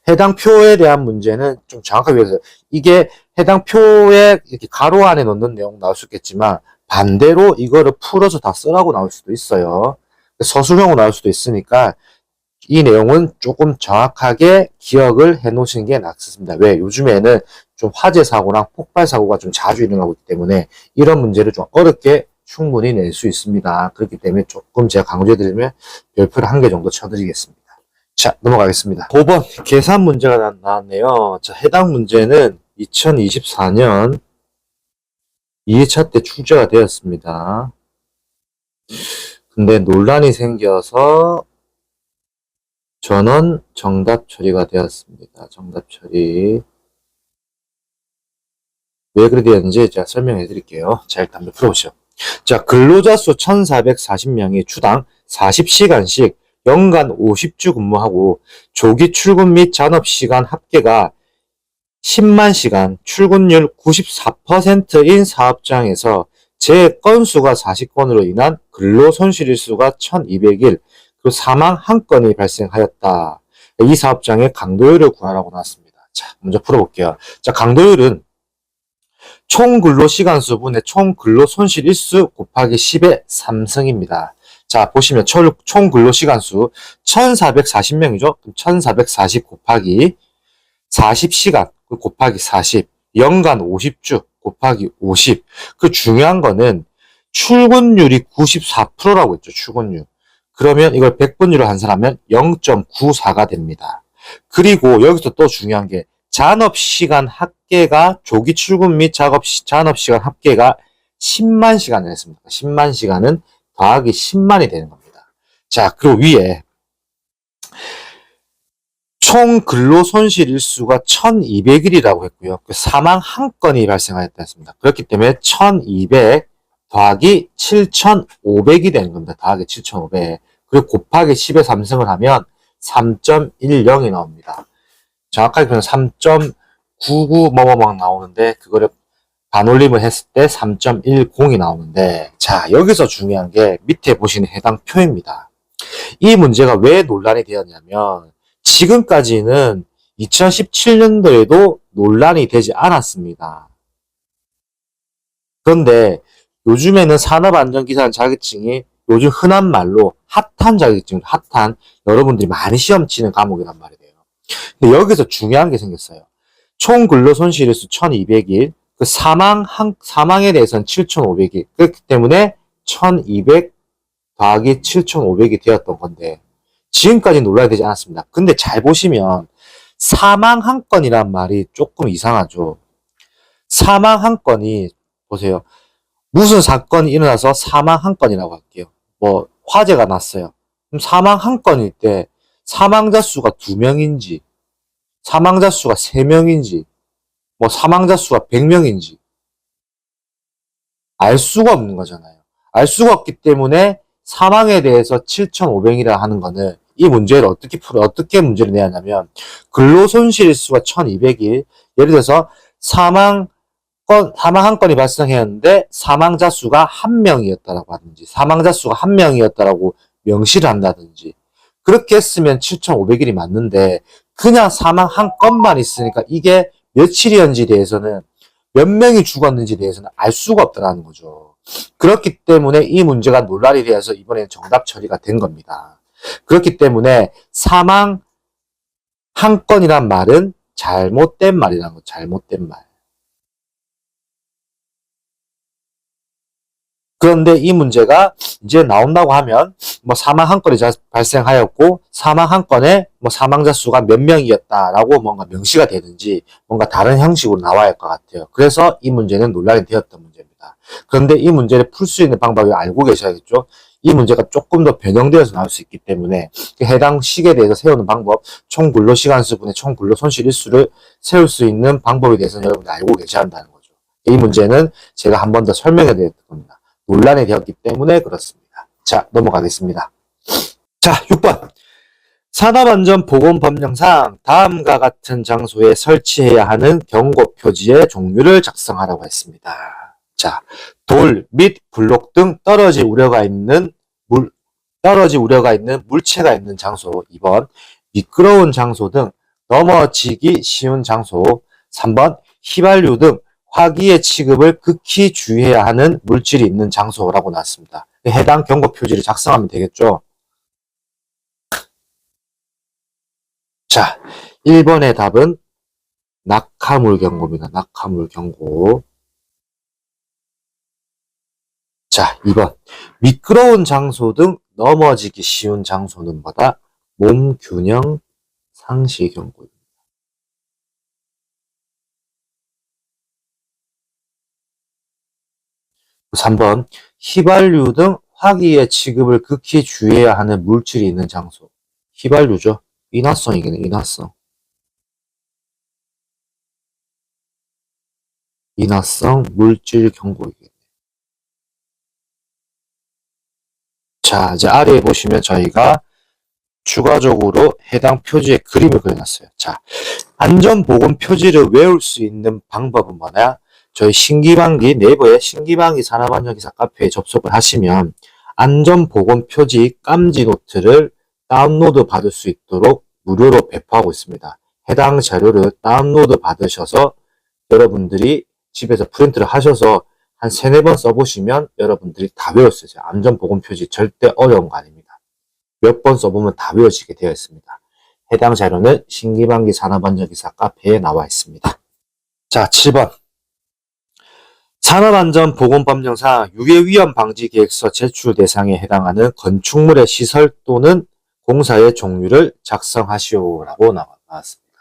해당 표에 대한 문제는 좀 정확하게 해서 이게 해당 표에 이렇게 가로 안에 넣는 내용 나올 수 있겠지만 반대로 이거를 풀어서 다 쓰라고 나올 수도 있어요. 서술형으로 나올 수도 있으니까 이 내용은 조금 정확하게 기억을 해 놓으시는 게 낫습니다. 왜? 요즘에는 좀 화재 사고랑 폭발 사고가 좀 자주 일어나고 있기 때문에 이런 문제를 좀 어렵게 충분히 낼 수 있습니다. 그렇기 때문에 조금 제가 강조해 드리면 별표를 1개 정도 쳐드리겠습니다. 자, 넘어가겠습니다. 5번 계산 문제가 나왔네요. 자, 해당 문제는 2024년 2회차 때 출제가 되었습니다. 근데 논란이 생겨서 전원 정답 처리가 되었습니다. 정답 처리. 왜 그렇게 되었는지 제가 설명해 드릴게요. 자, 일단 한번 풀어보시죠. 자, 근로자 수 1440명이 주당 40시간씩 연간 50주 근무하고 조기 출근 및 잔업시간 합계가 10만 시간, 출근율 94%인 사업장에서 재 건수가 40건으로 인한 근로손실일수가 1200일, 그리고 사망 1건이 발생하였다. 이 사업장의 강도율을 구하라고 나왔습니다. 자, 먼저 풀어볼게요. 자, 강도율은 총 근로시간수 분의 총 근로손실일수 곱하기 10의 3승입니다. 자, 보시면 총 근로시간수 1440명이죠. 1440 곱하기 40시간 곱하기 40, 연간 50주 곱하기 50. 그 중요한 거는 출근율이 94%라고 했죠. 출근율. 그러면 이걸 100분율로 환산하면 0.94가 됩니다. 그리고 여기서 또 중요한 게 잔업시간 합계가 조기 출근 및 잔업시간 합계가 10만 시간을 했습니다. 10만 시간은 더하기 10만이 되는 겁니다. 자, 그리고 위에 총 근로손실 일수가 1200일이라고 했고요. 사망 1건이 발생하였다 했습니다. 그렇기 때문에 1200 더하기 7500이 되는 겁니다. 더하기 7500. 그리고 곱하기 10의 3승을 하면 3.10이 나옵니다. 정확하게 표현 3.99 뭐뭐막 나오는데 그거를 반올림을 했을 때 3.10이 나오는데, 자, 여기서 중요한 게 밑에 보시는 해당 표입니다. 이 문제가 왜 논란이 되었냐면 지금까지는 2017년도에도 논란이 되지 않았습니다. 그런데 요즘에는 산업안전기사 자격증이 요즘 흔한 말로 핫한 자격증, 핫한 여러분들이 많이 시험 치는 과목이란 말이에요. 근데 여기서 중요한 게 생겼어요. 총 근로손실일수 1200일, 그 사망에 대해서는 7500일. 그렇기 때문에 1200 더하기 7500이 되었던 건데 지금까지 논란이 되지 않았습니다. 근데 잘 보시면 사망 1건이란 말이 조금 이상하죠. 사망 1건이 보세요. 무슨 사건이 일어나서 사망 1건이라고 할게요. 뭐 화재가 났어요. 그럼 사망 1건일 때 사망자 수가 2명인지 사망자 수가 3명인지 뭐 사망자 수가 100명인지 알 수가 없는 거잖아요. 알 수가 없기 때문에 사망에 대해서 7,500이라 하는 거는 이 문제를 어떻게 문제를 내냐면 근로손실수가 1200일, 예를 들어서 사망 1건이 발생했는데 사망자 수가 1명이었다라고 하든지 사망자 수가 1명이었다라고 명시를 한다든지 그렇게 했으면 7,500일이 맞는데 그냥 사망 1건만 있으니까 이게 며칠이었는지 대해서는 몇 명이 죽었는지 대해서는 알 수가 없다는 거죠. 그렇기 때문에 이 문제가 논란이 되어서 이번에는 정답 처리가 된 겁니다. 그렇기 때문에 사망 1건이란 말은 잘못된 말이라는 거, 잘못된 말. 그런데 이 문제가 이제 나온다고 하면 뭐 사망 1건이 발생하였고 사망 1건에 뭐 사망자 수가 몇 명이었다라고 뭔가 명시가 되든지 뭔가 다른 형식으로 나와야 할 것 같아요. 그래서 이 문제는 논란이 되었던 문제입니다. 그런데 이 문제를 풀 수 있는 방법을 알고 계셔야겠죠. 이 문제가 조금 더 변형되어서 나올 수 있기 때문에 해당 식에 대해서 세우는 방법, 총 근로시간수분의 총 근로손실일수를 세울 수 있는 방법에 대해서는 여러분들 알고 계셔야 한다는 거죠. 이 문제는 제가 한 번 더 설명해 드릴 겁니다. 논란이 되었기 때문에 그렇습니다. 자, 넘어가겠습니다. 자, 6번. 산업안전보건법령상 다음과 같은 장소에 설치해야 하는 경고 표지의 종류를 작성하라고 했습니다. 자, 돌 및 블록 등 떨어질 우려가 있는 물체가 있는 장소. 2번. 미끄러운 장소 등 넘어지기 쉬운 장소. 3번 휘발유 등 화기의 취급을 극히 주의해야 하는 물질이 있는 장소라고 나왔습니다. 해당 경고 표지를 작성하면 되겠죠. 자, 1번의 답은 낙하물 경고입니다. 낙하물 경고. 자, 2번. 미끄러운 장소 등 넘어지기 쉬운 장소는 뭐다? 몸 균형 상실 경고입니다. 3번. 휘발유 등 화기의 취급을 극히 주의해야 하는 물질이 있는 장소. 휘발유죠. 인화성이겠네, 인화성. 인화성 물질 경고이겠네. 자, 이제 아래에 보시면 저희가 추가적으로 해당 표지에 그림을 그려놨어요. 자, 안전보건 표지를 외울 수 있는 방법은 뭐냐? 저희 신기방기 네이버에 신기방기 산업안전기사 카페에 접속을 하시면 안전보건 표지 깜지 노트를 다운로드 받을 수 있도록 무료로 배포하고 있습니다. 해당 자료를 다운로드 받으셔서 여러분들이 집에서 프린트를 하셔서 한 3-4번 써보시면 여러분들이 다 외울 수 있어요. 안전보건 표지 절대 어려운 거 아닙니다. 몇 번 써보면 다 외워지게 되어 있습니다. 해당 자료는 신기방기 산업안전기사 카페에 나와 있습니다. 자, 7번. 산업안전보건법령상 유해위험 방지 계획서 제출 대상에 해당하는 건축물의 시설 또는 공사의 종류를 작성하시오라고 나왔습니다.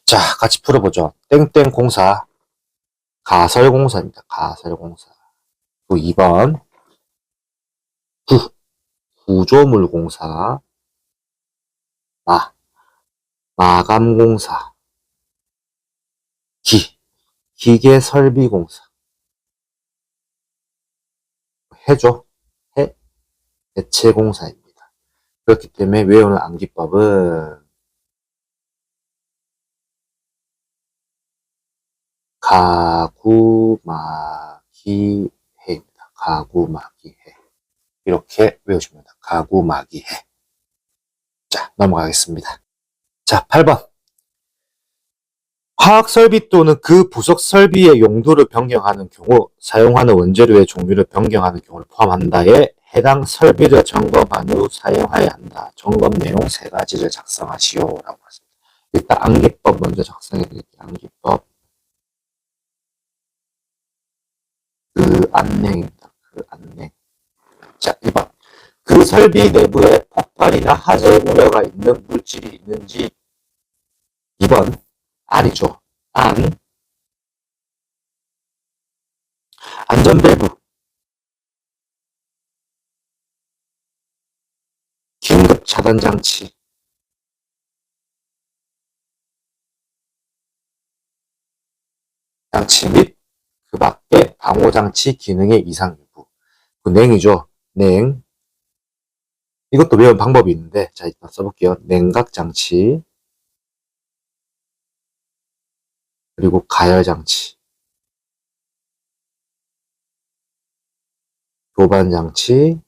자, 같이 풀어보죠. 땡땡 공사, 가설공사입니다. 가설공사. 2번, 구조물공사, 마감공사, 기계설비공사. 해죠. 해체공사입니다. 그렇기 때문에 외우는 암기법은 가구마기해입니다. 가구마기해. 이렇게 외우시면 됩니다. 가구마기해. 자, 넘어가겠습니다. 자, 8번. 화학설비 또는 그 부속 설비의 용도를 변경하는 경우 사용하는 원재료의 종류를 변경하는 경우를 포함한다에 해당 설비를 점검한 후 사용해야 한다. 점검 내용 3가지를 작성하시오라고 하십니다. 일단 암기법 먼저 작성해 드릴게요. 암기법. 그 안내입니다. 그 안내. 자, 1번. 그 설비 내부에 폭발이나 화재 우려가 있는 물질이 있는지. 2번. 안이죠. 안전밸브, 긴급 차단 장치, 및 그 밖에 방호 장치 기능의 이상 여부. 그 냉이죠. 냉. 이것도 외운 방법이 있는데, 자, 일단 써볼게요. 냉각 장치, 그리고 가열 장치, 교반 장치,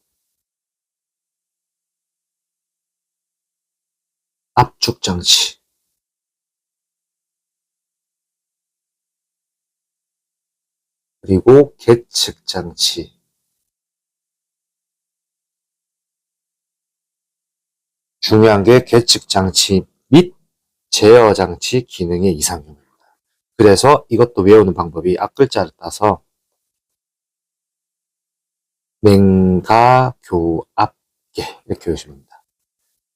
압축 장치. 그리고 계측 장치. 중요한 게 계측 장치 및 제어 장치 기능의 이상입니다. 그래서 이것도 외우는 방법이 앞글자를 따서 냉가교압계 이렇게 외우시면 됩니다.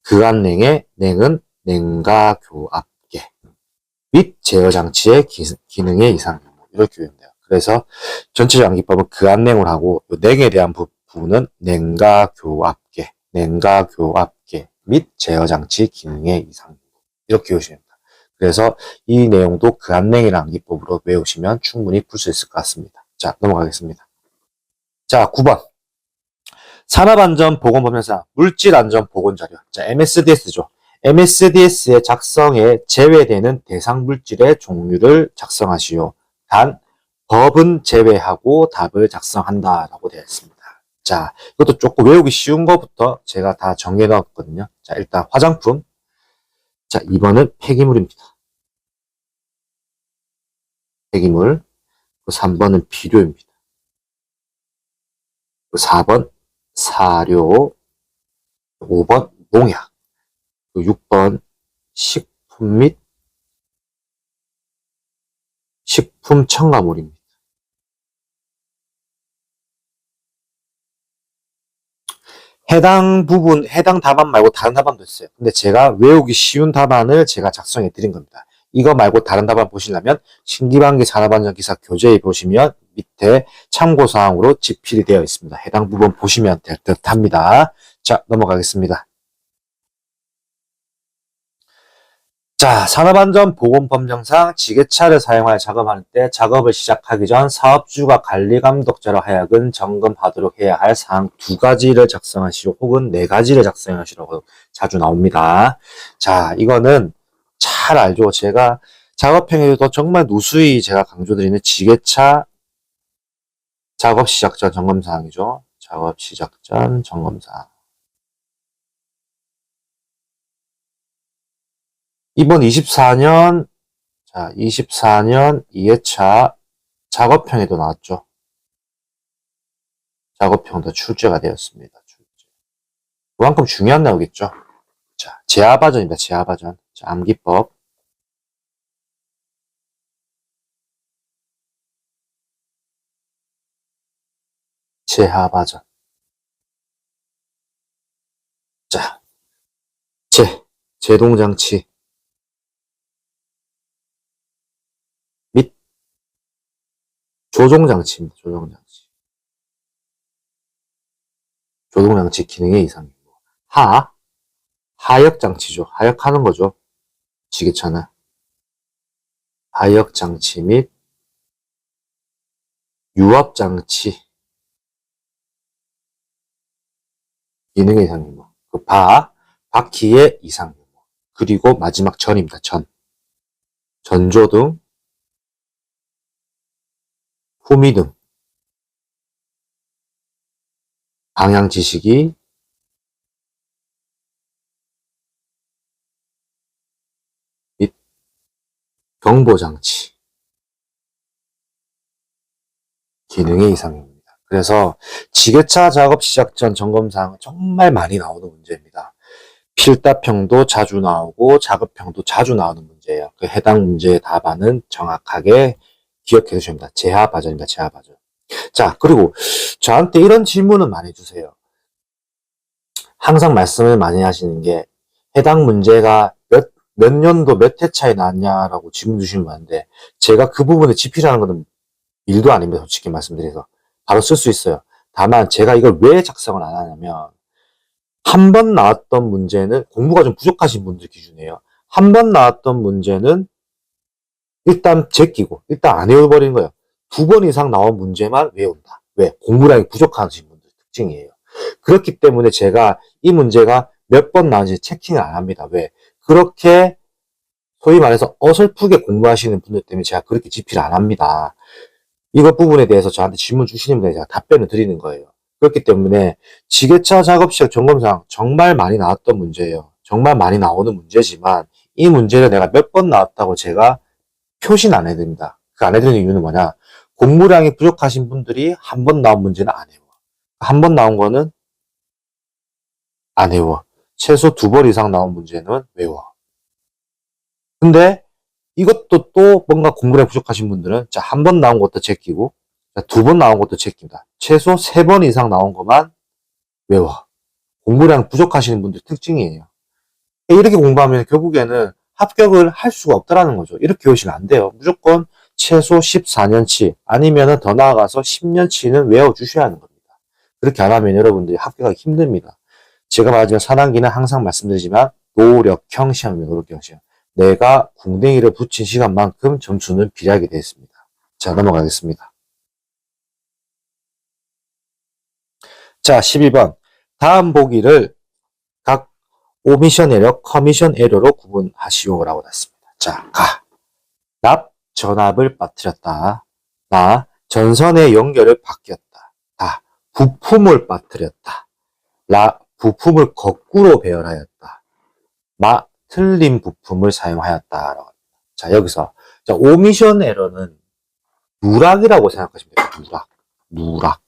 그안냉의 냉은 냉가교압계 및 제어 장치의 기능의 이상 이렇게 외우면 돼요. 그래서 전체적 암기법은 그안냉을 하고 냉에 대한 부분은 냉가교압계 및 제어 장치 기능의 이상 이렇게 외우시면 됩니다. 그래서 이 내용도 그안냉이라는 암기법으로 외우시면 충분히 풀 수 있을 것 같습니다. 자, 넘어가겠습니다. 자, 9번. 산업안전보건법령상 물질안전보건자료. 자, MSDS죠. MSDS의 작성에 제외되는 대상 물질의 종류를 작성하시오. 단, 법은 제외하고 답을 작성한다라고 되어 있습니다. 자, 이것도 조금 외우기 쉬운 것부터 제가 다 정해 넣었거든요. 자, 일단 화장품. 자, 2번은 폐기물입니다. 폐기물. 3번은 비료입니다. 4번 사료. 5번 농약. 6번 식품 및 식품 첨가물입니다. 해당 답안 말고 다른 답안도 있어요. 근데 제가 외우기 쉬운 답안을 제가 작성해 드린 겁니다. 이거 말고 다른 답안 보시려면 신기반기 산업안전 기사 교재에 보시면 밑에 참고사항으로 집필이 되어 있습니다. 해당 부분 보시면 될 듯 합니다. 자, 넘어가겠습니다. 자, 산업안전보건법령상 지게차를 사용하여 작업하는 때 작업을 시작하기 전 사업주가 관리감독자로 하여금 점검하도록 해야 할 사항 2가지를 작성하시오 혹은 4가지를 작성하시라고 자주 나옵니다. 자, 이거는 잘 알죠. 제가 작업행위에도 정말 누수히 제가 강조드리는 지게차 작업 시작 전 점검사항이죠. 작업 시작 전 점검사항. 이번 24년 2회차 작업형에도 나왔죠. 작업형도 출제가 되었습니다. 출제. 그만큼 중요한 나오겠죠. 자, 재하바전입니다. 재하바전. 자, 암기법. 재하바전. 자, 제동장치. 및 조종장치입니다. 조종장치. 조종장치 기능의 이상이고. 하역장치죠. 하역하는 거죠. 지게차는. 하역장치 및 유압장치 기능의 이상이고. 바퀴의 이상이고. 그리고 마지막 전입니다. 전조등, 후미등, 방향지시기, 및 경보장치 기능의 이상입니다. 그래서 지게차 작업 시작 전 점검사항은 정말 많이 나오는 문제입니다. 필답형도 자주 나오고 작업형도 자주 나오는 문제예요. 그 해당 문제의 답안은 정확하게 기억해 주셔야 합니다. 재하바전입니다. 재하바전. 자, 그리고 저한테 이런 질문은 많이 주세요. 항상 말씀을 많이 하시는 게 해당 문제가 몇 년도 몇 회차에 나왔냐라고 질문 주시면 많은데 제가 그 부분에 집필하는 것은 일도 아닙니다. 솔직히 말씀드려서. 바로 쓸 수 있어요. 다만 제가 이걸 왜 작성을 안 하냐면 한 번 나왔던 문제는 공부가 좀 부족하신 분들 기준이에요. 한 번 나왔던 문제는 일단 제끼고 일단 안 외워버리는 거예요. 2번 이상 나온 문제만 외운다. 왜? 공부량이 부족하신 분들 특징이에요. 그렇기 때문에 제가 이 문제가 몇 번 나왔는지 체킹을 안 합니다. 왜? 그렇게 소위 말해서 어설프게 공부하시는 분들 때문에 제가 그렇게 집필을 안 합니다. 이것 부분에 대해서 저한테 질문 주시는 분에 제가 답변을 드리는 거예요. 그렇기 때문에 지게차 작업 시작 점검사항 정말 많이 나왔던 문제예요. 정말 많이 나오는 문제지만 이 문제를 내가 몇 번 나왔다고 제가 표시는 안 해드립니다. 그 안 해드리는 이유는 뭐냐? 공부량이 부족하신 분들이 한 번 나온 문제는 안 외워. 한 번 나온 거는 안 외워. 최소 2번 이상 나온 문제는 외워. 근데 이것도 또 뭔가 공부량이 부족하신 분들은 자, 한 번 나온 것도 제끼고 2번 나온 것도 제낍니다. 최소 3번 이상 나온 것만 외워. 공부량 부족하시는 분들 특징이에요. 이렇게 공부하면 결국에는 합격을 할 수가 없다라는 거죠. 이렇게 외우시면 안 돼요. 무조건 최소 14년치 아니면 더 나아가서 10년치는 외워주셔야 하는 겁니다. 그렇게 안 하면 여러분들이 합격하기 힘듭니다. 제가 말하지만 산학기는 항상 말씀드리지만 노력형 시험입니다. 노력형 시험. 내가 궁뎅이를 붙인 시간만큼 점수는 비례하게 되어 있습니다. 자, 넘어가겠습니다. 자, 12번. 다음 보기를 각 오미션 에러, 커미션 에러로 구분하시오라고 났습니다. 자, 전압을 빠뜨렸다. 전선의 연결을 바뀌었다. 부품을 빠뜨렸다. 부품을 거꾸로 배열하였다. 틀린 부품을 사용하였다라고 합니다. 자, 여기서 자, 오미션 에러는 누락이라고 생각하시면 돼요. 누락.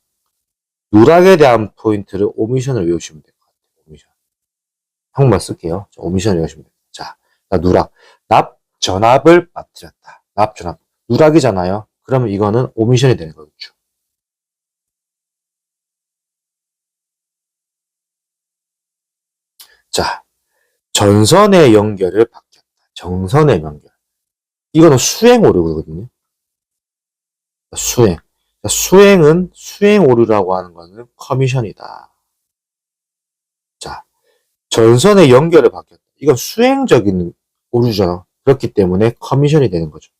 누락에 대한 포인트를 오미션을 외우시면 될 것 같아요. 오미션. 한국말 쓸게요. 자, 오미션을 외우시면 돼요. 자, 누락. 납, 전압을 빠뜨렸다. 납, 전압. 누락이잖아요. 그러면 이거는 오미션이 되는 거겠죠. 자, 전선의 연결을 바뀌었다. 정선의 연결. 이거는 수행 오류거든요. 수행. 수행은 수행 오류라고 하는 거는 커미션이다. 자, 전선의 연결을 바뀌었다. 이건 수행적인 오류잖아. 그렇기 때문에 커미션이 되는 거죠.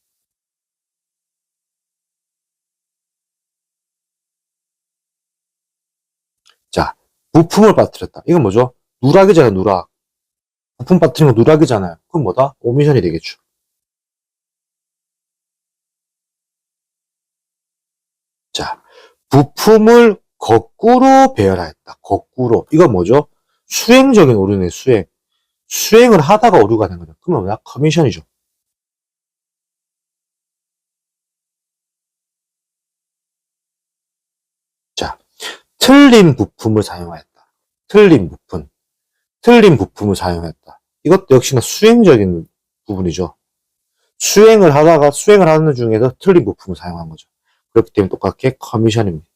자, 부품을 빠뜨렸다. 이건 뭐죠? 누락이잖아요, 누락. 부품 빠뜨린 거 누락이잖아요. 그럼 뭐다? 오미션이 되겠죠. 자, 부품을 거꾸로 배열하였다. 거꾸로. 이건 뭐죠? 수행적인 오류네, 수행. 수행을 하다가 오류가 된 거죠. 그러면 뭐야? 커미션이죠. 자, 틀린 부품을 사용하였다. 틀린 부품. 틀린 부품을 사용했다. 이것도 역시나 수행적인 부분이죠. 수행을 하는 중에서 틀린 부품을 사용한 거죠. 그렇기 때문에 똑같게 커미션입니다.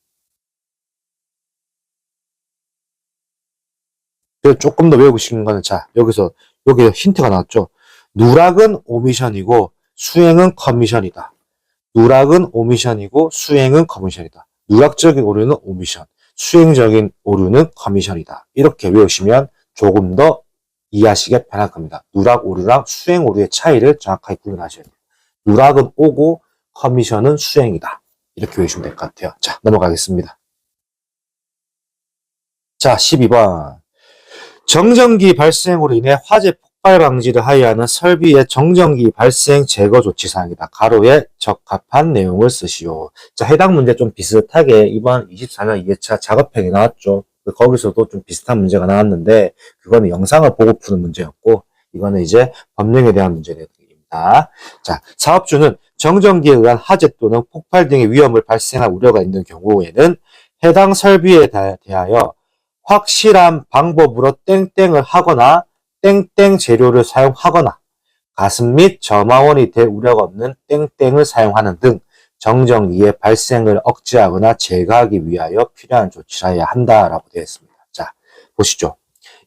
그래서 조금 더 외우고 싶은 거는, 자, 여기 힌트가 나왔죠. 누락은 오미션이고, 수행은 커미션이다. 누락은 오미션이고, 수행은 커미션이다. 누락적인 오류는 오미션, 수행적인 오류는 커미션이다. 이렇게 외우시면 조금 더 이해하시기 편할 겁니다. 누락 오류랑 수행 오류의 차이를 정확하게 구분하셔야 돼요. 누락은 오고 커미션은 수행이다. 이렇게 외우시면 될 것 같아요. 자, 넘어가겠습니다. 자, 12번. 정전기 발생으로 인해 화재 폭발 방지를 하여하는 설비의 정전기 발생 제거 조치 사항이다. 가로에 적합한 내용을 쓰시오. 자, 해당 문제 좀 비슷하게 이번 24년 2회차 작업행이 나왔죠. 거기서도 좀 비슷한 문제가 나왔는데 그거는 영상을 보고 푸는 문제였고 이거는 이제 법령에 대한 문제입니다. 자, 사업주는 정전기에 의한 화재 또는 폭발 등의 위험을 발생할 우려가 있는 경우에는 해당 설비에 대하여 확실한 방법으로 땡땡을 하거나 땡땡 재료를 사용하거나 가습 및 점화원이 될 우려가 없는 땡땡을 사용하는 등 정전기의 발생을 억제하거나 제거하기 위하여 필요한 조치를 해야 한다라고 되어 있습니다. 자, 보시죠.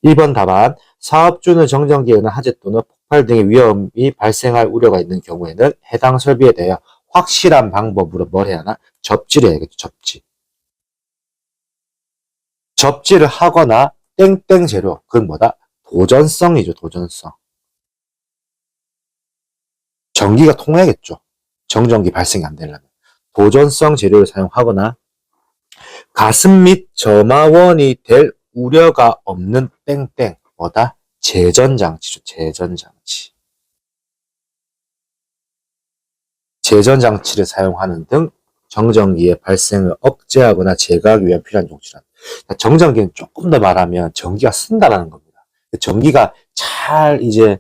1번 답안. 사업주는 정전기에 의한 화재 또는 폭발 등의 위험이 발생할 우려가 있는 경우에는 해당 설비에 대하여 확실한 방법으로 뭘 해야 하나? 접지를 해야겠죠. 접지. 접지를 하거나 땡땡 재료. 그건 뭐다? 도전성이죠. 도전성. 전기가 통해야겠죠. 정전기 발생이 안 되려면. 도전성 재료를 사용하거나 가습 및 점화원이 될 우려가 없는 땡땡. 뭐다? 제전장치죠. 제전장치. 제전장치를 사용하는 등 정전기의 발생을 억제하거나 제거하기 위한 필요한 조치란. 정전기는 조금 더 말하면 전기가 쓴다라는 겁니다. 전기가 잘 이제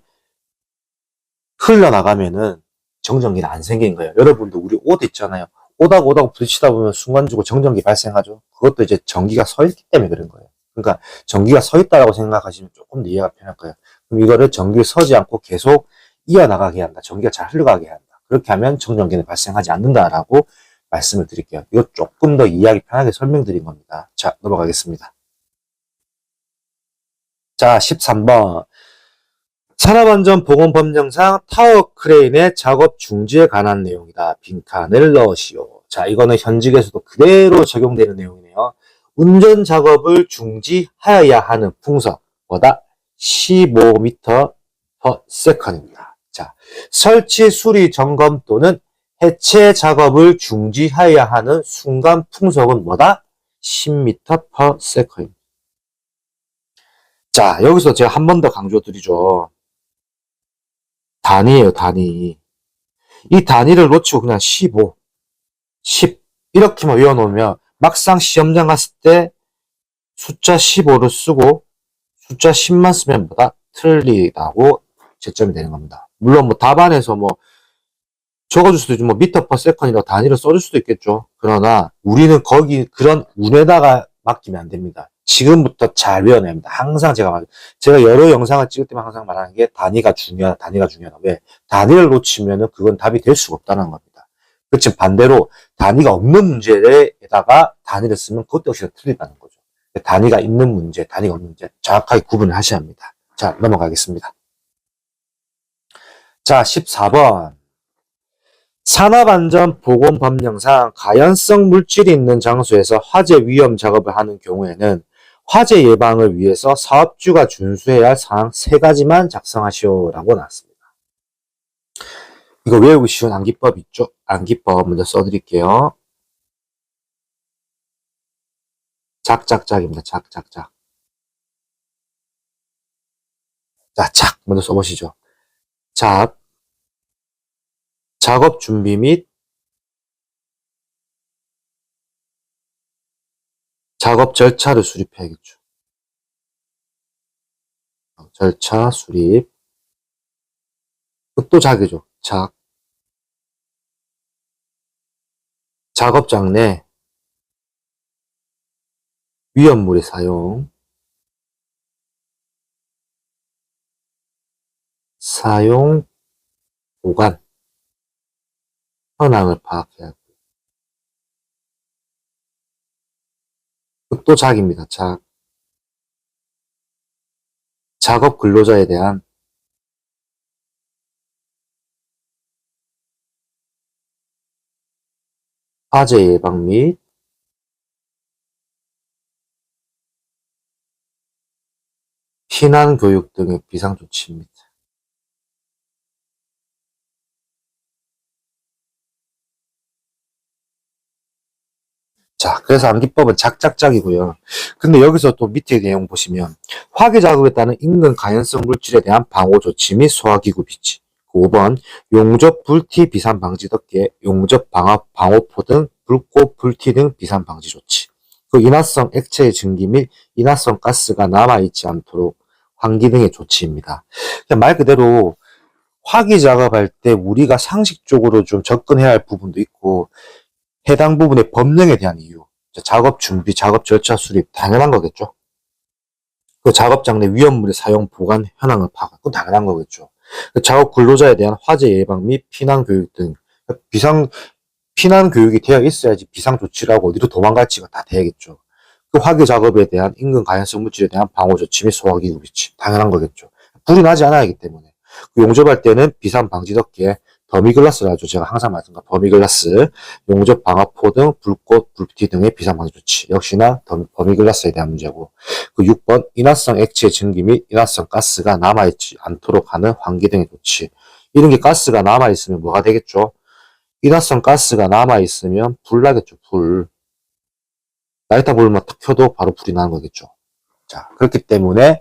흘러나가면은 정전기는 안 생기는 거예요. 여러분도 우리 옷 있잖아요. 오다고 부딪히다 보면 순간적으로 정전기 발생하죠. 그것도 이제 전기가 서 있기 때문에 그런 거예요. 그러니까 전기가 서 있다라고 생각하시면 조금 더 이해가 편할 거예요. 그럼 이거를 전기를 서지 않고 계속 이어나가게 한다. 전기가 잘 흘러가게 한다. 그렇게 하면 정전기는 발생하지 않는다라고 말씀을 드릴게요. 이거 조금 더 이해하기 편하게 설명드린 겁니다. 자, 넘어가겠습니다. 자, 13번. 산업안전보건법령상 타워 크레인의 작업 중지에 관한 내용이다. 빈칸을 넣으시오. 자, 이거는 현직에서도 그대로 적용되는 내용이네요. 운전 작업을 중지하여야 하는 풍속보다 15m/s입니다. 자, 설치 수리 점검 또는 해체 작업을 중지하여야 하는 순간 풍속은 뭐다? 10m/s입니다. 자, 여기서 제가 한 번 더 강조드리죠. 단위예요, 단위. 이 단위를 놓치고 그냥 15, 10 이렇게만 외워놓으면 막상 시험장 갔을 때 숫자 15를 쓰고 숫자 10만 쓰면 뭐다? 틀리다고 채점이 되는 겁니다. 물론 뭐 답안에서 뭐 적어줄 수도 있고 뭐 미터 퍼 세컨이라고 단위를 써줄 수도 있겠죠. 그러나 우리는 거기 그런 운에다가 맡기면 안 됩니다. 지금부터 잘 외워내야 합니다. 항상 제가 여러 영상을 찍을 때만 항상 말하는 게 단위가 중요하다. 단위가 중요하다. 왜? 단위를 놓치면은 그건 답이 될 수가 없다는 겁니다. 그렇지만 반대로 단위가 없는 문제에다가 단위를 쓰면 그것도 역시 틀리다는 거죠. 단위가 있는 문제, 단위가 없는 문제 정확하게 구분을 하셔야 합니다. 자, 넘어가겠습니다. 자, 14번. 산업안전보건법령상 가연성 물질이 있는 장소에서 화재 위험 작업을 하는 경우에는 화재 예방을 위해서 사업주가 준수해야 할 사항 3가지만 작성하시오라고 나왔습니다. 이거 외우기 쉬운 암기법 있죠? 암기법 먼저 써드릴게요. 작작작입니다. 작작작. 자, 작 먼저 써보시죠. 작, 작업 준비 및 작업 절차를 수립해야겠죠. 절차 수립. 또 작이죠. 작. 작업장 내 위험물의 사용, 보관, 현황을 파악해야 하고. 또 작입니다. 작. 작업 근로자에 대한 화재 예방 및 피난 교육 등의 비상 조치입니다. 자, 그래서 암기법은 작작작이고요. 근데 여기서 또 밑에 내용 보시면 화재 작업에 따른 인근 가연성 물질에 대한 방호 조치 및 소화기구 비치. 5번 용접 불티 비산 방지 덮개, 용접 방호포 등 불꽃 불티 등 비산 방지 조치. 그 인화성 액체의 증기 및 인화성 가스가 남아있지 않도록 환기 등의 조치입니다. 말 그대로 화기 작업할 때 우리가 상식적으로 좀 접근해야 할 부분도 있고 해당 부분의 법령에 대한 이유, 작업 준비, 작업 절차 수립 당연한 거겠죠. 그 작업장 내 위험물의 사용, 보관, 현황을 파악, 그건 당연한 거겠죠. 그 작업 근로자에 대한 화재 예방 및 피난 교육 등 피난 교육이 되어 있어야지 비상 조치를 하고 어디로 도망갈지가 다 돼야겠죠. 그 화기 작업에 대한 인근 가연성 물질에 대한 방호 조치 및 소화기구 비치 당연한 거겠죠. 불이 나지 않아야 하기 때문에. 그 용접할 때는 비산 방지 덮개, 버미글라스를 하죠. 제가 항상 말씀드린 버미글라스, 용접 방화포 등 불꽃, 불티 등의 비상 방지 조치. 역시나 버미글라스에 대한 문제고. 그 6번 인화성 액체 증기 및 인화성 가스가 남아있지 않도록 하는 환기 등의 조치. 이런 게 가스가 남아있으면 뭐가 되겠죠? 인화성 가스가 남아있으면 불 나겠죠. 불. 라이터 불만 딱 켜도 바로 불이 나는 거겠죠. 자, 그렇기 때문에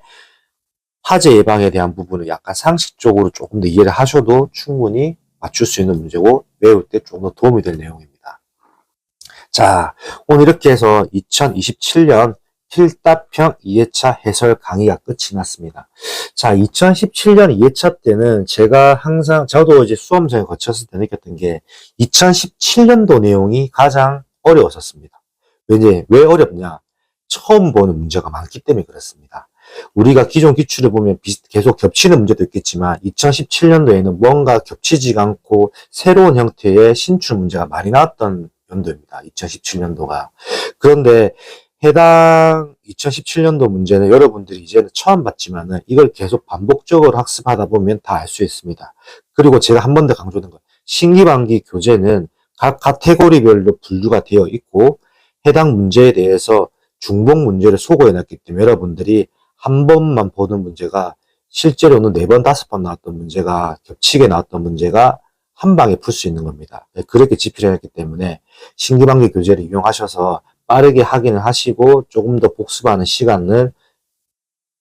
화재 예방에 대한 부분은 약간 상식적으로 조금 더 이해를 하셔도 충분히 맞출 수 있는 문제고 외울 때 조금 더 도움이 될 내용입니다. 자, 오늘 이렇게 해서 2027년 필답형 2회차 해설 강의가 끝이 났습니다. 자, 2017년 2회차 때는 제가 항상 저도 이제 수험생을 거쳤을 때 느꼈던 게 2017년도 내용이 가장 어려웠었습니다. 왜 어렵냐? 처음 보는 문제가 많기 때문에 그렇습니다. 우리가 기존 기출을 보면 계속 겹치는 문제도 있겠지만 2017년도에는 뭔가 겹치지가 않고 새로운 형태의 신출 문제가 많이 나왔던 연도입니다. 2017년도가. 그런데 해당 2017년도 문제는 여러분들이 이제는 처음 봤지만은 이걸 계속 반복적으로 학습하다 보면 다 알 수 있습니다. 그리고 제가 한 번 더 강조된 것, 신기반기 교재는 각 카테고리별로 분류가 되어 있고 해당 문제에 대해서 중복 문제를 소거해놨기 때문에 여러분들이 한 번만 보는 문제가 실제로는 4번, 5번 나왔던 문제가 겹치게 나왔던 문제가 한 방에 풀 수 있는 겁니다. 그렇게 집필을 했기 때문에 신기반기 교재를 이용하셔서 빠르게 확인을 하시고 조금 더 복습하는 시간을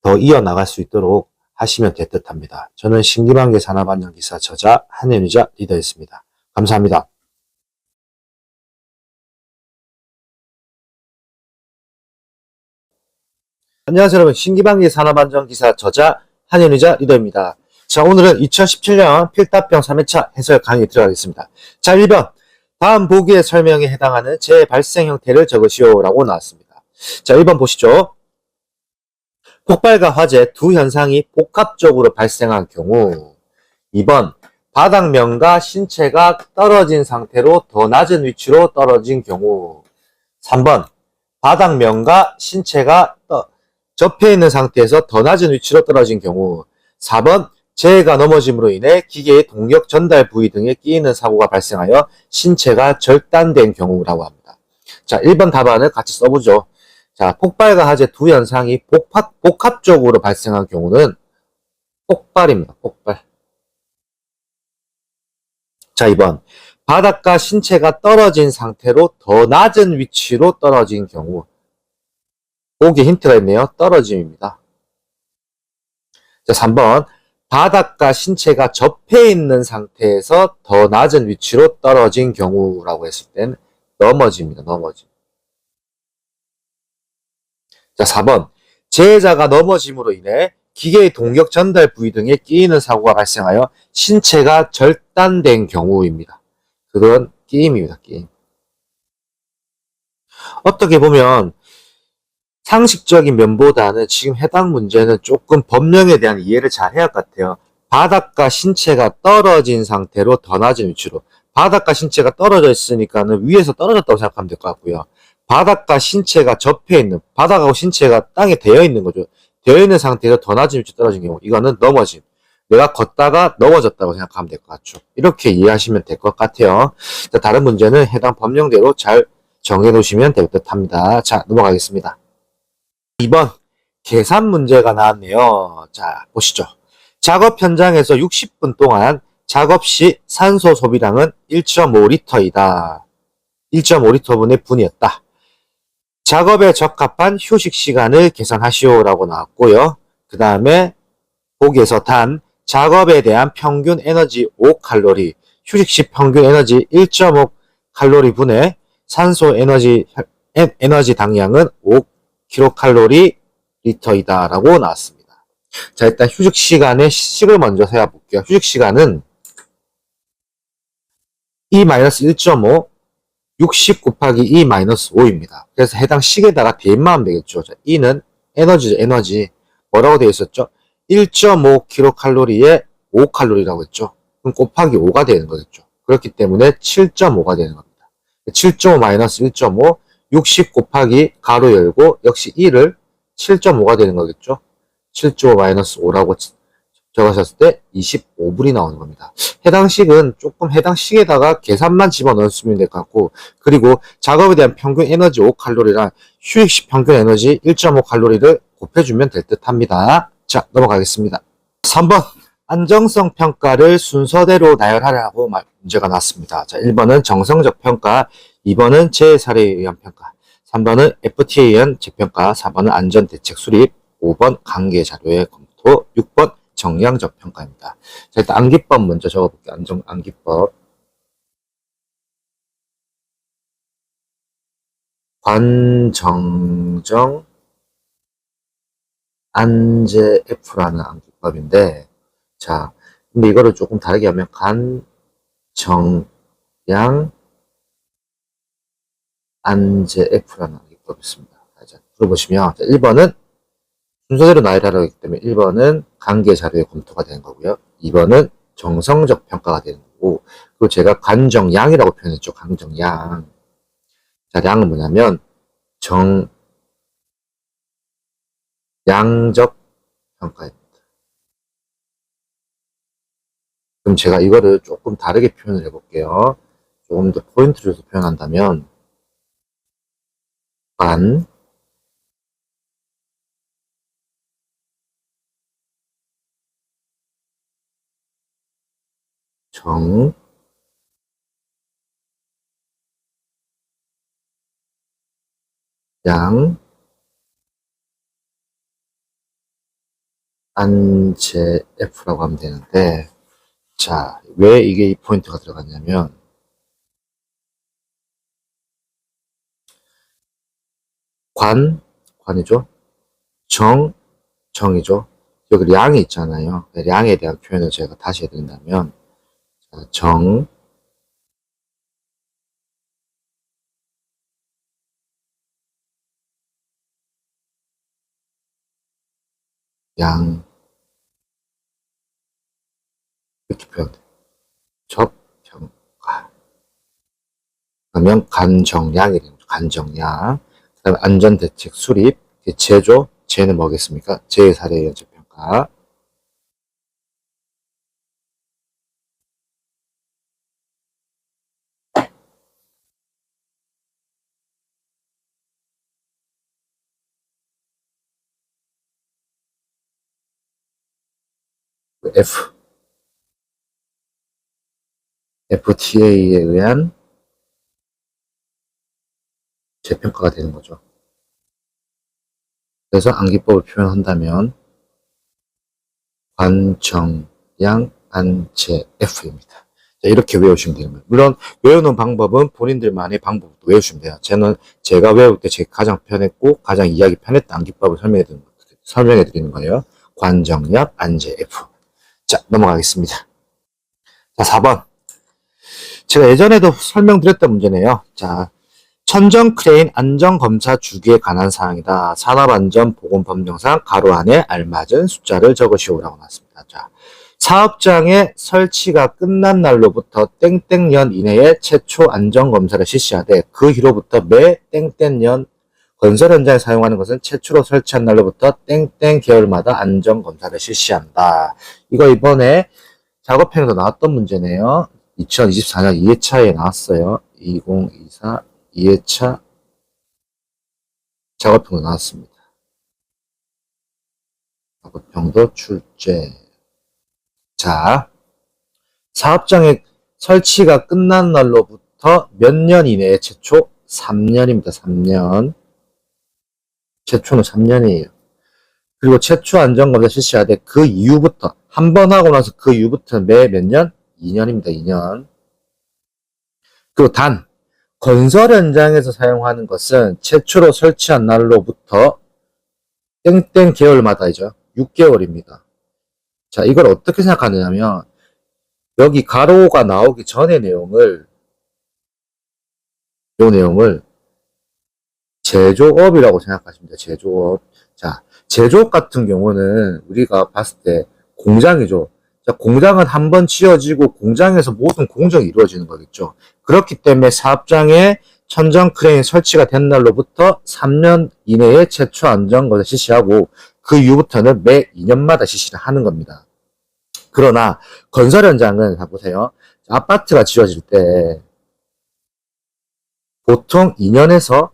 더 이어나갈 수 있도록 하시면 될 듯합니다. 저는 신기반기 산업안전기사 저자 한현유자 리더였습니다. 감사합니다. 안녕하세요 여러분. 신기반기 산업안전기사 저자 한현유자 리더입니다. 자, 오늘은 2017년 필답형 3회차 해설 강의 들어가겠습니다. 자, 1번. 다음 보기의 설명에 해당하는 재발생 형태를 적으시오 라고 나왔습니다. 자, 1번 보시죠. 폭발과 화재 두 현상이 복합적으로 발생한 경우. 2번. 바닥면과 신체가 떨어진 상태로 더 낮은 위치로 떨어진 경우. 3번. 바닥면과 신체가 접해 있는 상태에서 더 낮은 위치로 떨어진 경우. 4번. 재해가 넘어짐으로 인해 기계의 동력 전달 부위 등에 끼이는 사고가 발생하여 신체가 절단된 경우라고 합니다. 자, 1번 답안을 같이 써보죠. 자, 폭발과 화재 두 현상이 복합적으로 발생한 경우는 폭발입니다. 폭발. 자, 2번. 바닥과 신체가 떨어진 상태로 더 낮은 위치로 떨어진 경우. 보기 힌트가 있네요. 떨어짐입니다. 자, 3번. 바닥과 신체가 접해 있는 상태에서 더 낮은 위치로 떨어진 경우라고 했을 때는 넘어집니다. 넘어짐. 자, 4번. 재해자가 넘어짐으로 인해 기계의 동력 전달 부위 등에 끼이는 사고가 발생하여 신체가 절단된 경우입니다. 그건 끼임입니다. 끼임. 어떻게 보면 상식적인 면보다는 지금 해당 문제는 조금 법령에 대한 이해를 잘 해야 할 것 같아요. 바닥과 신체가 떨어진 상태로 더 낮은 위치로. 바닥과 신체가 떨어져 있으니까는 위에서 떨어졌다고 생각하면 될 것 같고요. 바닥과 신체가 접해 있는, 바닥하고 신체가 땅에 되어 있는 거죠. 되어 있는 상태에서 더 낮은 위치 떨어진 경우. 이거는 넘어짐. 내가 걷다가 넘어졌다고 생각하면 될 것 같죠. 이렇게 이해하시면 될 것 같아요. 자, 다른 문제는 해당 법령대로 잘 정해 놓으시면 될 듯 합니다. 자, 넘어가겠습니다. 2번 계산 문제가 나왔네요. 자, 보시죠. 작업 현장에서 60분 동안 작업 시 산소 소비량은 1.5리터이다. 1.5리터분의 분이었다. 작업에 적합한 휴식 시간을 계산하시오라고 나왔고요. 그 다음에 보기에서 단 작업에 대한 평균 에너지 5칼로리, 휴식 시 평균 에너지 1.5칼로리 분의 산소 에너지 당량은 5kcal 리터이다 라고 나왔습니다. 자, 일단 휴식 시간의 식을 먼저 세어볼게요. 휴식 시간은 E-1.5 60 곱하기 E-5입니다. 그래서 해당 식에다가 대입만 하면 되겠죠. 자, E는 에너지죠. 에너지. 뭐라고 되어 있었죠? 1.5kcal에 5칼로리라고 했죠. 그럼 곱하기 5가 되는 거겠죠. 그렇기 때문에 7.5가 되는 겁니다. 7.5 마이너스 1.5 60 곱하기 가로 열고 역시 1을 7.5가 되는 거겠죠. 7.5 마이너스 5라고 적으셨을 때 25분이 나오는 겁니다. 해당 식은 조금 해당 식에다가 계산만 집어넣으시면 될 것 같고, 그리고 작업에 대한 평균 에너지 5칼로리랑 휴식 시 평균 에너지 1.5칼로리를 곱해주면 될 듯 합니다. 자, 넘어가겠습니다. 3번. 안정성 평가를 순서대로 나열하라고 문제가 나왔습니다. 자, 1번은 정성적 평가, 2번은 재해 사례에 의한 평가, 3번은 FTA에 의한 재평가, 4번은 안전대책 수립, 5번 관계 자료의 검토, 6번 정량적 평가입니다. 자, 일단 암기법 먼저 적어볼게요. 암기법. 관정정 안재F라는 암기법인데, 자, 근데 이거를 조금 다르게 하면 관정양 안재F라는 암기법이 있습니다. 자, 들어보시면 1번은 순서대로 나열하라고 했기 때문에 1번은 관계 자료의 검토가 되는 거고요. 2번은 정성적 평가가 되는 거고, 그리고 제가 관정양이라고 표현했죠. 관정양. 자, 양은 뭐냐면 양적 평가입니다. 그럼 제가 이거를 조금 다르게 표현을 해볼게요. 조금 더 포인트를 줘서 표현한다면 정, 양, 안재F라고 하면 되는데, 자, 왜 이게 이 포인트가 들어갔냐면, 관이죠. 정이죠. 여기 량이 있잖아요. 량에 대한 표현을 제가 다시 해드린다면, 정, 양, 이렇게 표현돼요. 적평가. 그러면 간정량이 되는 거죠. 간정량. 그 다음에 안전대책 수립, 제조, 제는 뭐겠습니까? 제의 사례 연체평가. F, FTA에 의한 재평가가 되는 거죠. 그래서 암기법을 표현한다면 관정량 안체 F입니다. 이렇게 외우시면 되는 거예요. 물론 외우는 방법은 본인들만의 방법으로 외우시면 돼요. 제가 외울 때 제가 가장 편했고 가장 이해하기 편했던 암기법을 설명해 드리는 거예요. 관정량 안체 F. 자, 넘어가겠습니다. 자, 4번. 제가 예전에도 설명드렸던 문제네요. 자, 천정 크레인 안전검사 주기에 관한 사항이다. 산업안전보건법령상 가로 안에 알맞은 숫자를 적으시오라고 나왔습니다. 자, 사업장의 설치가 끝난 날로부터 땡땡년 이내에 최초 안전검사를 실시하되 그 후로부터 매 땡땡년 건설 현장에 사용하는 것은 최초로 설치한 날로부터 땡땡 계열마다 안전검사를 실시한다. 이거 이번에 작업형에서 나왔던 문제네요. 2024년 2회차에 나왔어요. 2024 2회차 작업형도 나왔습니다. 작업형도 출제. 자, 사업장의 설치가 끝난 날로부터 몇 년 이내에 최초? 3년입니다. 3년. 최초는 3년이에요. 그리고 최초 안전검사 실시하되 그 이후부터 한 번 하고 나서 그 이후부터는 매 몇 년? 2년입니다. 2년. 그리고 단 건설 현장에서 사용하는 것은 최초로 설치한 날로부터 땡땡 계열마다이죠. 6개월입니다. 자, 이걸 어떻게 생각하느냐면 여기 가로가 나오기 전의 내용을 제조업이라고 생각하시면 돼요. 제조업. 자, 제조업 같은 경우는 우리가 봤을 때 공장이죠. 자, 공장은 한 번 지어지고 공장에서 모든 공정이 이루어지는 거겠죠. 그렇기 때문에 사업장에 천정 크레인 설치가 된 날로부터 3년 이내에 최초 안전검사 실시하고 그 이후부터는 매 2년마다 실시를 하는 겁니다. 그러나 건설 현장은 보세요. 아파트가 지어질 때 보통 2년에서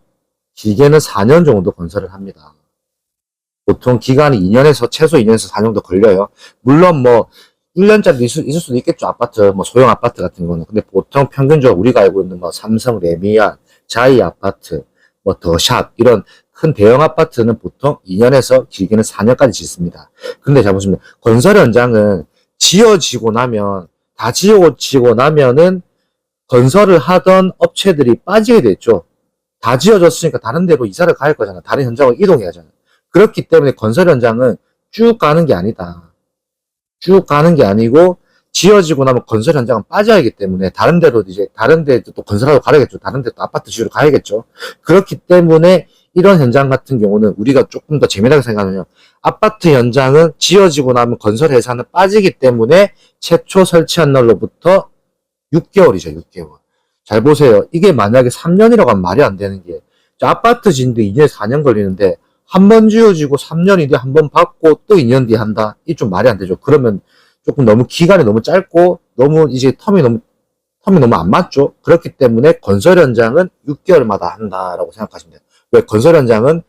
길게는 4년 정도 건설을 합니다. 보통 기간이 2년에서 최소 2년에서 4년 정도 걸려요. 물론 뭐 1년짜리 있을 수도 있겠죠. 아파트, 뭐 소형 아파트 같은 거는. 근데 보통 평균적으로 우리가 알고 있는 뭐 삼성, 레미안, 자이 아파트, 뭐 더샵 이런 큰 대형 아파트는 보통 2년에서 길게는 4년까지 짓습니다. 근데 자 보시면 건설 현장은 지어지고 나면 다 지어지고 나면은 건설을 하던 업체들이 빠지게 됐죠. 다 지어졌으니까 다른 데로 이사를 갈 거잖아. 다른 현장으로 이동해야 하잖아. 그렇기 때문에 건설 현장은 쭉 가는 게 아니다. 쭉 가는 게 아니고 지어지고 나면 건설 현장은 빠져야 하기 때문에 다른 데로 다른 데도 또 건설하러 가야겠죠. 다른 데 또 아파트 지으러 가야겠죠. 그렇기 때문에 이런 현장 같은 경우는 우리가 조금 더 재미나게 생각하면 아파트 현장은 지어지고 나면 건설 회사는 빠지기 때문에 최초 설치한 날로부터 6개월이죠. 6개월. 잘 보세요. 이게 만약에 3년이라고 하면 말이 안 되는 게 아파트 짓는데 2년 4년 걸리는데 한 번 지어지고 3년이 뒤에 한 번 받고 또 2년 뒤에 한다. 이 좀 말이 안 되죠. 그러면 조금 너무 기간이 너무 짧고 너무 이제 텀이 너무 안 맞죠. 그렇기 때문에 건설 현장은 6개월마다 한다라고 생각하시면 돼요. 왜? 건설 현장은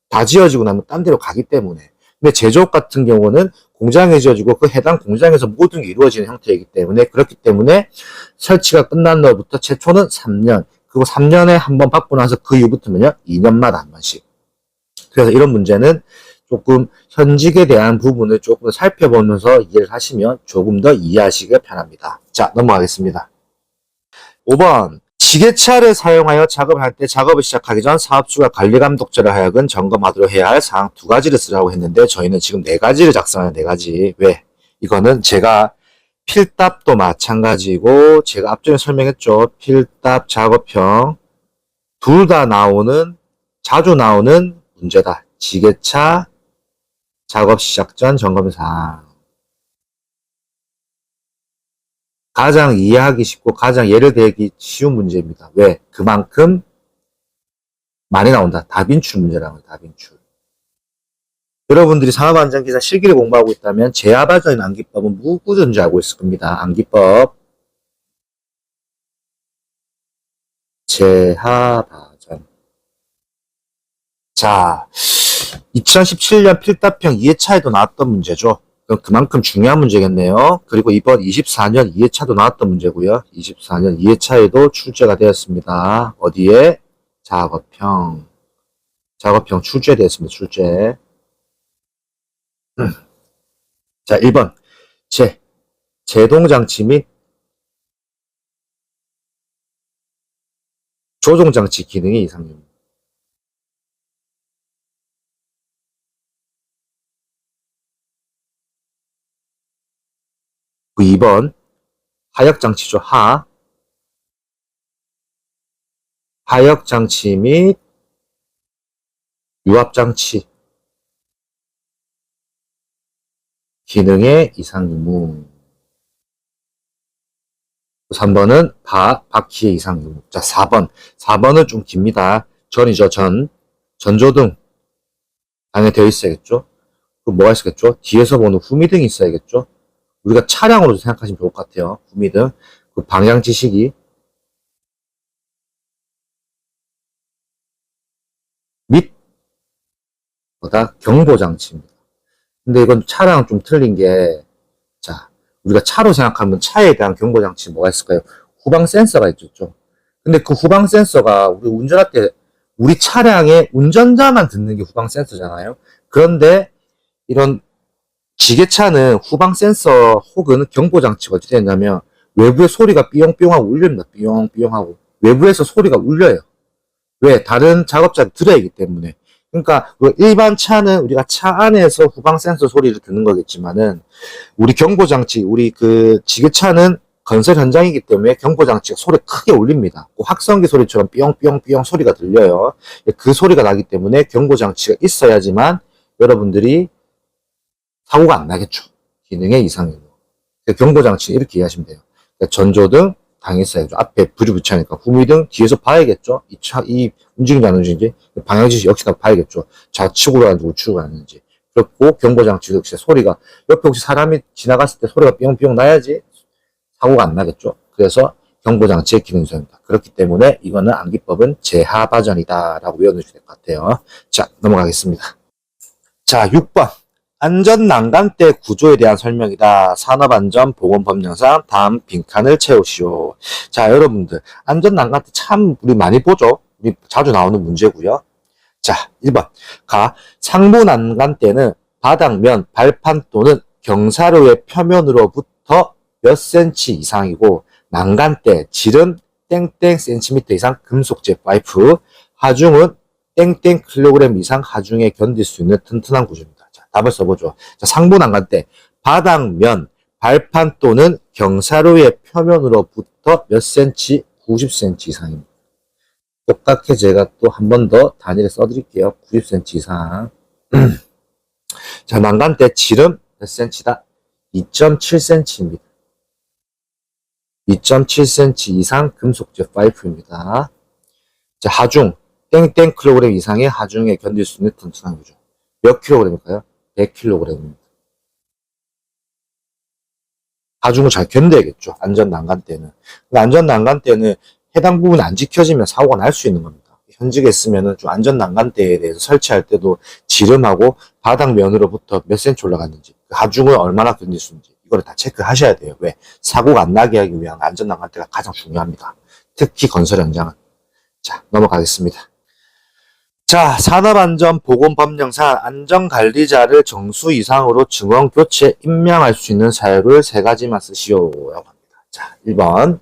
다 지어지고 나면 딴 데로 가기 때문에. 근데 제조업 같은 경우는 공장에 지어지고 그 해당 공장에서 모든 게 이루어지는 형태이기 때문에 그렇기 때문에 설치가 끝난 날부터 최초는 3년 그리고 3년에 한 번 받고 나서 그 이후부터는요 2년마다 한 번씩. 그래서 이런 문제는 조금 현직에 대한 부분을 조금 살펴보면서 이해를 하시면 조금 더 이해하시기가 편합니다. 자, 넘어가겠습니다. 5번 지게차를 사용하여 작업을 할 때 작업을 시작하기 전 사업주가 관리감독자를 하여금 점검하도록 해야 할 사항 2가지를 쓰라고 했는데 저희는 지금 4가지를 작성해요. 4가지. 왜? 이거는 제가 필답도 마찬가지고 제가 앞전에 설명했죠. 필답, 작업형 둘 다 자주 나오는 문제다. 지게차 작업 시작 전 점검사항. 가장 이해하기 쉽고 가장 예를 들기 쉬운 문제입니다. 왜? 그만큼 많이 나온다. 다빈출 문제라는 거예요. 다빈출. 여러분들이 산업안전기사 실기를 공부하고 있다면 제하바전인 암기법은 무구전인지 알고 있을 겁니다. 암기법. 제하바전. 자, 2017년 필답형 2회차에도 나왔던 문제죠. 그만큼 중요한 문제겠네요. 그리고 이번 24년 2회차도 나왔던 문제고요. 24년 2회차에도 출제가 되었습니다. 어디에? 작업형 출제되었습니다. 출제. 자, 1번. 제동장치 및 조종장치 기능의 이상률. 2번. 하역장치죠. 하역장치 및 유압장치 기능의 이상 유무. 3번은 바퀴의 이상 유무. 자, 4번은 좀 깁니다. 전이죠. 전조등 당연히 되어 있어야겠죠. 그 뭐가 있겠죠? 뒤에서 보는 후미등이 있어야겠죠. 우리가 차량으로 생각하시면 좋을 것 같아요. 후미등. 그 방향 지시기 및 경보장치입니다. 근데 이건 차량은 좀 틀린 게, 자, 우리가 차로 생각하면 차에 대한 경보장치 뭐가 있을까요? 후방 센서가 있죠. 근데 그 후방 센서가 우리 운전할 때 우리 차량의 운전자만 듣는 게 후방 센서잖아요. 그런데 이런 지게차는 후방 센서 혹은 경보장치가 어떻게 되냐면 외부의 소리가 삐용삐용하고 울립니다. 삐용삐용하고. 외부에서 소리가 울려요. 왜? 다른 작업자가 들어야 하기 때문에. 그러니까 일반 차는 우리가 차 안에서 후방 센서 소리를 듣는 거겠지만은 우리 경보장치, 우리 그 지게차는 건설 현장이기 때문에 경보장치가 소리 크게 울립니다. 확성기 소리처럼 삐용삐용삐용 소리가 들려요. 그 소리가 나기 때문에 경보장치가 있어야지만 여러분들이 사고가 안 나겠죠. 기능의 이상이고. 경보장치 이렇게 이해하시면 돼요. 전조등 당했어야죠. 앞에 불이 붙여야니까. 후미등 뒤에서 봐야겠죠. 이 움직임이 안 움직이는지. 방향지시 역시나 봐야겠죠. 좌측으로 가는지 우측으로 가는지. 그렇고 경보장치도 역시 소리가 옆에 혹시 사람이 지나갔을 때 소리가 삐용삐용 나야지 사고가 안 나겠죠. 그래서 경보장치의 기능이상입니다. 그렇기 때문에 이거는 암기법은 제하바전이다 라고 외워두셔야 될 것 같아요. 자, 넘어가겠습니다. 자, 6번. 안전난간대 구조에 대한 설명이다. 산업안전보건법령상 다음 빈칸을 채우시오. 자, 여러분들 안전난간대 참 우리 많이 보죠. 우리 자주 나오는 문제고요. 자, 1번. 상부난간대는 바닥면, 발판 또는 경사로의 표면으로부터 몇 cm 이상이고 난간대, 질은 땡땡 cm 이상 금속재 파이프, 하중은 땡땡 킬로그램 이상 하중에 견딜 수 있는 튼튼한 구조입니다. 답을 써보죠. 자, 상부 난간대, 바닥면, 발판 또는 경사로의 표면으로부터 몇 cm? 90cm 이상입니다. 똑같게 제가 또 한 번 더 단위를 써드릴게요. 90cm 이상. 자, 난간대 질은 몇 cm다? 2.7cm입니다. 2.7cm 이상 금속재 파이프입니다. 자, 하중, 땡땡 킬로그램 이상의 하중에 견딜 수 있는 튼튼한 구조. 몇 킬로그램일까요? 100kg입니다. 하중을 잘 견뎌야겠죠. 안전난간대는. 안전난간대는 해당 부분이 안 지켜지면 사고가 날 수 있는 겁니다. 현직에 있으면은 좀 안전난간대에 대해서 설치할 때도 지름하고 바닥면으로부터 몇 cm 올라갔는지, 하중을 얼마나 견딜 수 있는지, 이거를 다 체크하셔야 돼요. 왜? 사고가 안 나게 하기 위한 안전난간대가 가장 중요합니다. 특히 건설 현장은. 자, 넘어가겠습니다. 자, 산업안전보건법령상 안전관리자를 정수 이상으로 증원 교체 임명할 수 있는 사유를 3가지만 쓰시오 라고 합니다. 자, 1번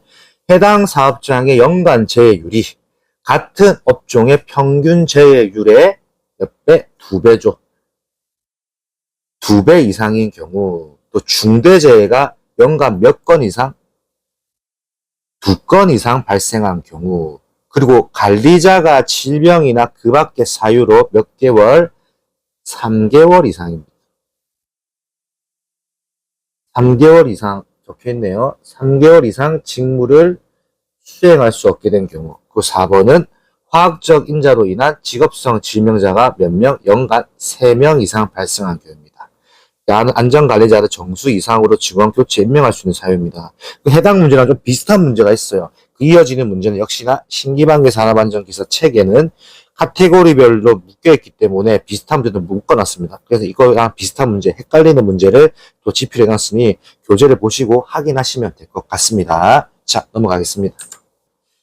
해당 사업장의 연간 재해율이 같은 업종의 평균 재해율의 몇 배? 2배죠. 2배 이상인 경우, 또 중대재해가 연간 몇 건 이상? 2건 이상 발생한 경우, 그리고 관리자가 질병이나 그 밖의 사유로 몇 개월? 3개월 이상입니다. 3개월 이상 적혀있네요. 3개월 이상 직무를 수행할 수 없게 된 경우. 그 4번은 화학적 인자로 인한 직업성 질명자가 몇 명? 연간 3명 이상 발생한 경우입니다. 안전관리자를 정수 이상으로 직원 교체 임명할 수 있는 사유입니다. 해당 문제랑 좀 비슷한 문제가 있어요. 그 이어지는 문제는 역시나 신기반기 산업안전기사 책에는 카테고리별로 묶여있기 때문에 비슷한 문제도 묶어놨습니다. 그래서 이거랑 비슷한 문제, 헷갈리는 문제를 또 지필해놨으니 교재를 보시고 확인하시면 될 것 같습니다. 자, 넘어가겠습니다.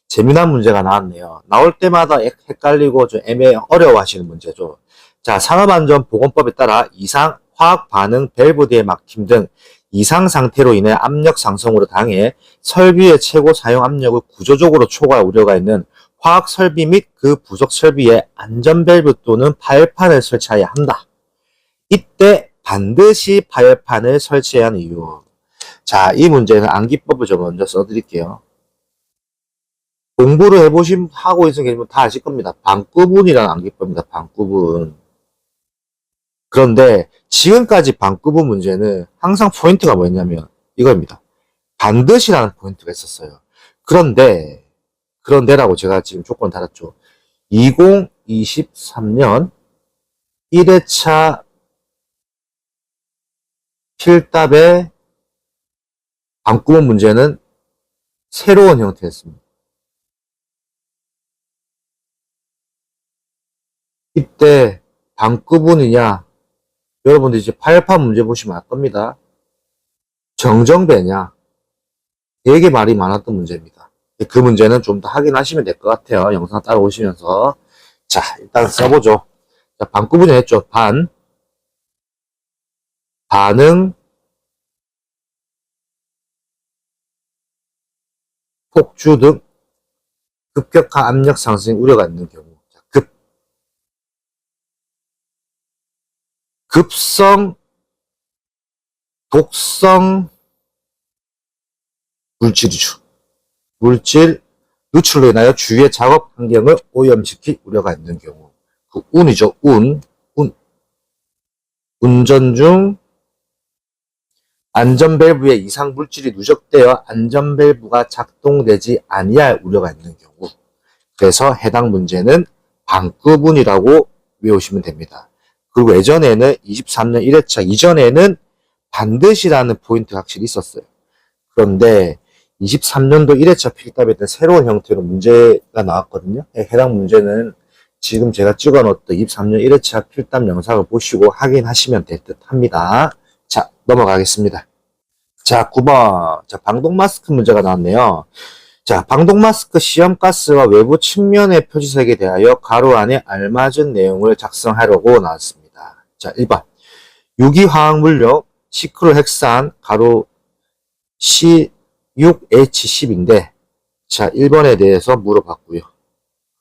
재미난 문제가 나왔네요. 나올 때마다 헷갈리고 좀 어려워하시는 문제죠. 자, 산업안전보건법에 따라 이상 화학 반응 밸브대의 막힘 등 이상 상태로 인해 압력 상승으로 당해 설비의 최고 사용 압력을 구조적으로 초과할 우려가 있는 화학 설비 및 그 부속 설비에 안전 밸브 또는 파열판을 설치해야 한다. 이때 반드시 파열판을 설치해야 하는 이유. 자, 이 문제는 암기법을 좀 먼저 써드릴게요. 공부를 하고 있으신 분다 아실 겁니다. 반구분이라는 암기법입니다. 반구분. 그런데 지금까지 반구분 문제는 항상 포인트가 뭐였냐면 이겁니다. 반드시라는 포인트가 있었어요. 그런데라고 제가 지금 조건을 달았죠. 2023년 1회차 필답의 반구분 문제는 새로운 형태였습니다. 이때 반구분이냐, 여러분들 이제 파열판 문제 보시면 알 겁니다. 정정배냐, 되게 말이 많았던 문제입니다. 그 문제는 좀 더 확인하시면 될 것 같아요. 영상 따라오시면서. 자, 일단 써보죠. 자, 반구분을 했죠. 반응, 폭주 등 급격한 압력 상승 우려가 있는 경우. 자, 급성, 독성 물질이죠. 물질 누출로 인하여 주위의 작업 환경을 오염시킬 우려가 있는 경우. 그 운이죠. 운전 중 안전밸브에 이상 물질이 누적되어 안전밸브가 작동되지 아니할 우려가 있는 경우. 그래서 해당 문제는 반구분이라고 외우시면 됩니다. 그리고 예전에는 23년 1회차 이전에는 반드시라는 포인트가 확실히 있었어요. 그런데 23년도 1회차 필답에 대한 새로운 형태로 문제가 나왔거든요. 해당 문제는 지금 제가 찍어놓았던 23년 1회차 필답 영상을 보시고 확인하시면 될 듯 합니다. 자, 넘어가겠습니다. 자, 9번. 자, 방독 마스크 문제가 나왔네요. 자, 방독 마스크 시험 가스와 외부 측면의 표지색에 대하여 가로 안에 알맞은 내용을 작성하려고 나왔습니다. 자, 1번. 유기화학물료 시크로헥산 가로 C6H10인데, 자, 1번에 대해서 물어봤고요.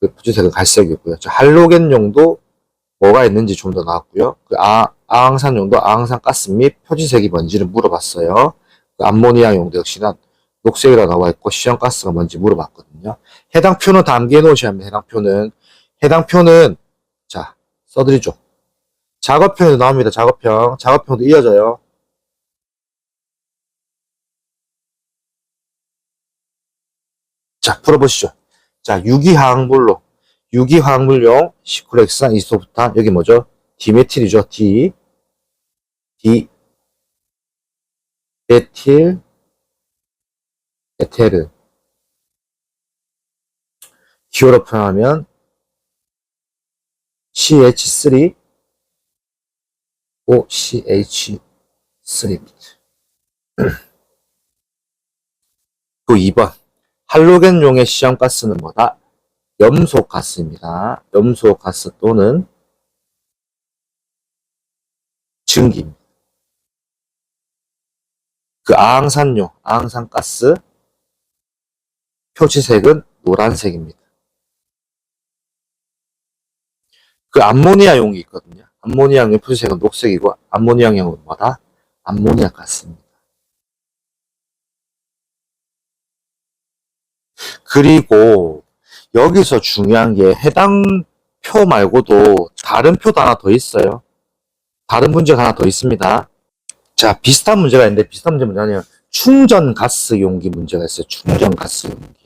그 표지색은 갈색이고요. 자, 할로겐용도 뭐가 있는지 좀 더 나왔고요. 그 아황산용도 아황산 가스 및 표지색이 뭔지를 물어봤어요. 그 암모니아 용도 역시나 녹색이라 나와 있고 시험가스가 뭔지 물어봤거든요. 해당 표는 다 암기해 놓으셔야 합니다. 해당 표는 자 써드리죠. 작업형에도 나옵니다. 작업형도 이어져요. 자, 풀어보시죠. 자, 유기화학물용 시크로헥산 이소부탄 여기 뭐죠? 디메틸이죠. 디메틸 에테르. 기호로 표현하면 CH3 OCH3입니다. 또 2번. 할로겐용의 시험가스는 뭐다? 염소가스입니다. 염소가스 또는 증기입니다. 그 아황산가스 표지색은 노란색입니다. 그 암모니아용이 있거든요. 암모니아용의 표지색은 녹색이고 암모니아용은 뭐다? 암모니아 가스입니다. 그리고 여기서 중요한 게 해당 표 말고도 다른 표도 하나 더 있어요. 다른 문제가 하나 더 있습니다. 자, 비슷한 문제가 있는데 비슷한 문제 뭐냐면 충전 가스 용기 문제가 있어요. 충전 가스 용기.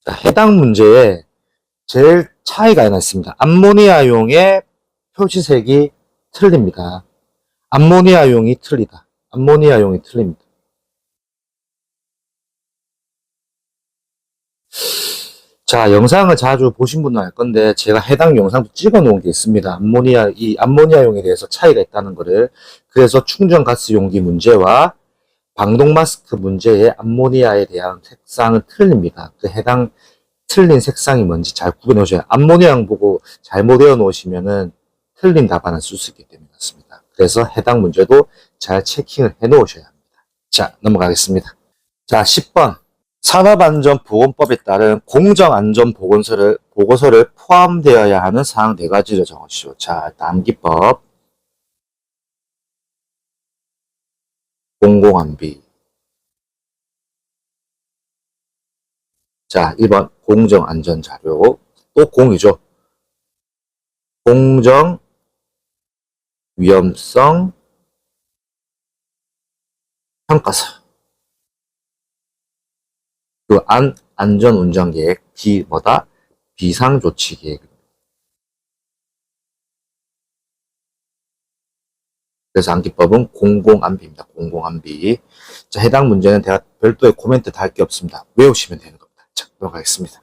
자, 해당 문제에 제일 차이가 하나 있습니다. 암모니아용의 표시색이 틀립니다. 암모니아용이 틀리다. 암모니아용이 틀립니다. 자, 영상을 자주 보신 분은 알 건데 제가 해당 영상도 찍어 놓은 게 있습니다. 이 암모니아용에 대해서 차이가 있다는 거를. 그래서 충전 가스 용기 문제와 방독 마스크 문제의 암모니아에 대한 색상은 틀립니다. 그 해당 틀린 색상이 뭔지 잘 구분해 오셔야. 암모니아용 보고 잘못 외워 놓으시면은 틀린 답안을 쓸 수 있기 때문에 그렇습니다. 그래서 해당 문제도 잘 체킹을 해 놓으셔야 합니다. 자, 넘어가겠습니다. 자, 10번. 산업안전보건법에 따른 공정안전보고서를 포함되어야 하는 사항 4가지를 적으시오. 자, 일단 암기법, 공공안비. 자, 1번 공정안전자료. 또 공이죠. 공정, 위험성, 평가서. 그 안전운전계획, 비상조치계획. 그래서 암기법은 공공안비입니다. 공공안비. 자, 해당 문제는 제가 별도의 코멘트 달 게 없습니다. 외우시면 되는 겁니다. 자, 넘어가겠습니다.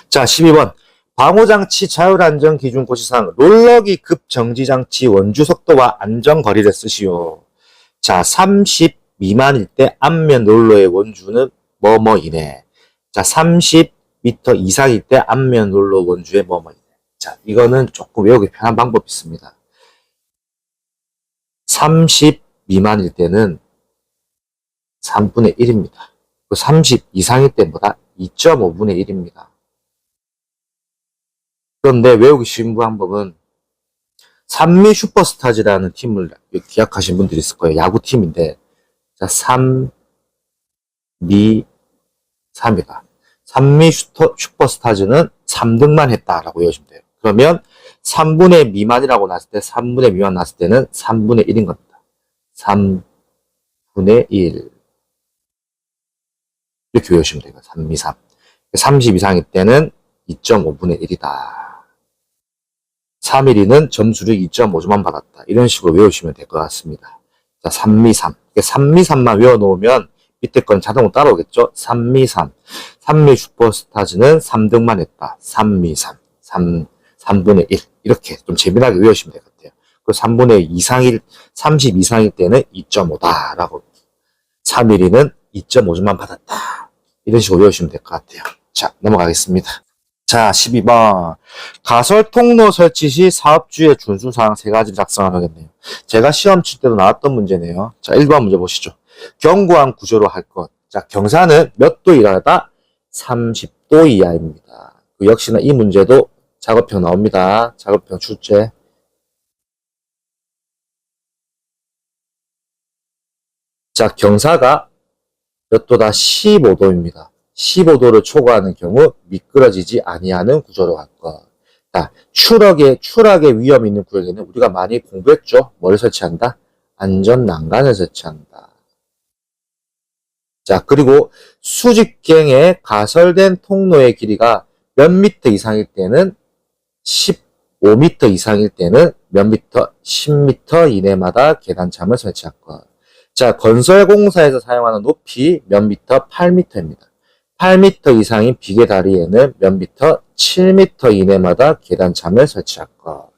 자, 12번. 방호장치 자율안전기준 고시사항 롤러기 급정지장치 원주속도와 안전거리를 쓰시오. 자, 30 미만일 때 앞면 롤러의 원주는 뭐뭐 이내. 자, 30m 이상일 때 앞면 롤러 원주의 뭐뭐 이내. 자, 이거는 조금 외우기 편한 방법이 있습니다. 30 미만일 때는 3분의 1입니다. 30 이상일 때 뭐다? 2.5분의 1입니다. 그런데 외우기 쉬운 방법은 산미 슈퍼스타즈라는 팀을 기억하신 분들이 있을 거예요. 야구팀인데, 자, 3이다. 산미 슈퍼스타즈는 3등만 했다라고 외우시면 돼요. 그러면 3분의 미만이라고 났을 때, 3분의 미만 났을 때는 3분의 1인 겁니다. 3분의 1. 이렇게 외우시면 돼요. 3, 2, 3. 30 이상일 때는 2.5분의 1이다. 3일이는 점수를 2.5점만 받았다. 이런 식으로 외우시면 될 것 같습니다. 자, 3, 2, 3. 3, 2, 3만 외워놓으면 밑에 건 자동으로 따라오겠죠? 3, 2, 3. 3미 슈퍼스타즈는 3등만 했다. 3, 2, 3. 3분의 1. 이렇게 좀 재미나게 외우시면 될 것 같아요. 그 3분의 30 이상일 때는 2.5다. 라고. 3일이는 2.5점만 받았다. 이런 식으로 외우시면 될 것 같아요. 자, 넘어가겠습니다. 자, 12번. 가설 통로 설치 시 사업주의 준수사항 3가지를 작성하겠네요. 제가 시험 칠 때도 나왔던 문제네요. 자, 1번 문제 보시죠. 견고한 구조로 할 것. 자, 경사는 몇 도 이하다? 30도 이하입니다. 역시나 이 문제도 작업형 나옵니다. 작업형 출제. 자, 경사가 몇 도다? 15도입니다. 15도를 초과하는 경우 미끄러지지 아니하는 구조로 할 것. 자, 추락의 위험이 있는 구역에는 우리가 많이 공부했죠. 뭐를 설치한다? 안전 난간을 설치한다. 자, 그리고 수직경에 가설된 통로의 길이가 몇 미터 이상일 때는 15m 이상일 때는 몇 미터? 10m 이내마다 계단참을 설치할 것. 자, 건설공사에서 사용하는 높이 몇 미터? 8m입니다. 8m 이상인 비계 다리에는 몇 미터? 7m 이내마다 계단참을 설치할 것.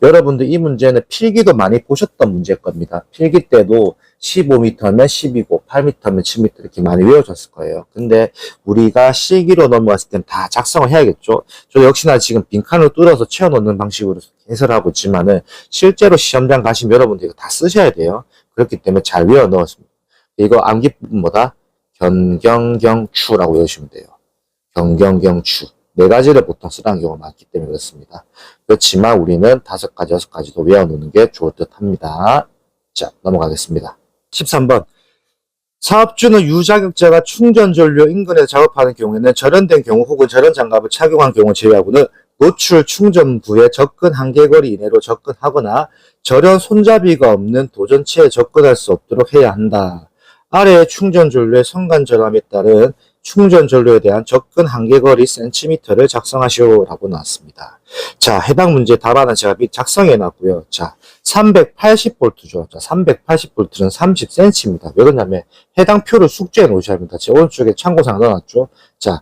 여러분들 이 문제는 필기도 많이 보셨던 문제일 겁니다. 필기 때도 15m면 10이고 8m면 10m 이렇게 많이 외워졌을 거예요. 근데 우리가 실기로 넘어갔을 땐 다 작성을 해야겠죠. 저 역시나 지금 빈칸을 뚫어서 채워놓는 방식으로 해설하고 있지만은 실제로 시험장 가시면 여러분들 이거 다 쓰셔야 돼요. 그렇기 때문에 잘 외워 넣었습니다. 이거 암기 부분보다 견경경추라고 외우시면 돼요. 견경경추. 네 가지를 보통 쓰라는 경우가 많기 때문에 그렇습니다. 그렇지만 우리는 5가지, 6가지도 외워놓는 게 좋을 듯 합니다. 자, 넘어가겠습니다. 13번. 사업주는 유자격자가 충전전료 인근에서 작업하는 경우에는 절연된 경우 혹은 절연 장갑을 착용한 경우 제외하고는 노출 충전부에 접근 한계거리 이내로 접근하거나 절연 손잡이가 없는 도전체에 접근할 수 없도록 해야 한다. 아래의 충전전료의 성간절함에 따른 충전전료에 대한 접근 한계거리 센티미터를 작성하시오라고 나왔습니다. 자, 해당 문제 답안은 제가 작성해 놨고요. 자, 380V죠. 자, 380V는 30cm입니다. 왜 그러냐면 해당 표를 숙제해 놓으셔야 합니다. 제 오른쪽에 참고사항 넣어놨죠. 자,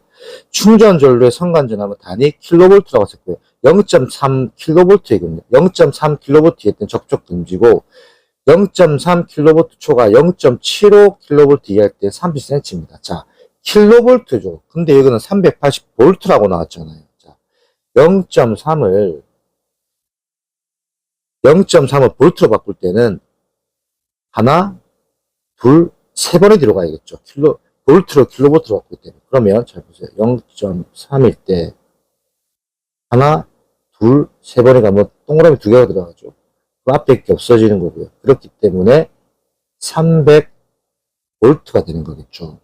충전전료의 성간전함은 단위 킬로볼트라고 했고요. 0.3kV이거든요. 0.3kV 했던 접촉 금지고 0.3kV 초과 0.75kV 이하일 때 30cm입니다. 자, 킬로볼트죠. 근데 여기는 380V라고 나왔잖아요. 자, 0.3을 볼트로 바꿀 때는 하나, 둘, 세 번에 들어가야겠죠. 볼트로 킬로볼트로 바꿀 때는. 그러면 잘 보세요. 0.3일 때 하나, 둘, 세 번에 가면 동그라미 2개가 들어가죠. 그 앞에 게 없어지는 거고요. 그렇기 때문에 300V가 되는 거겠죠.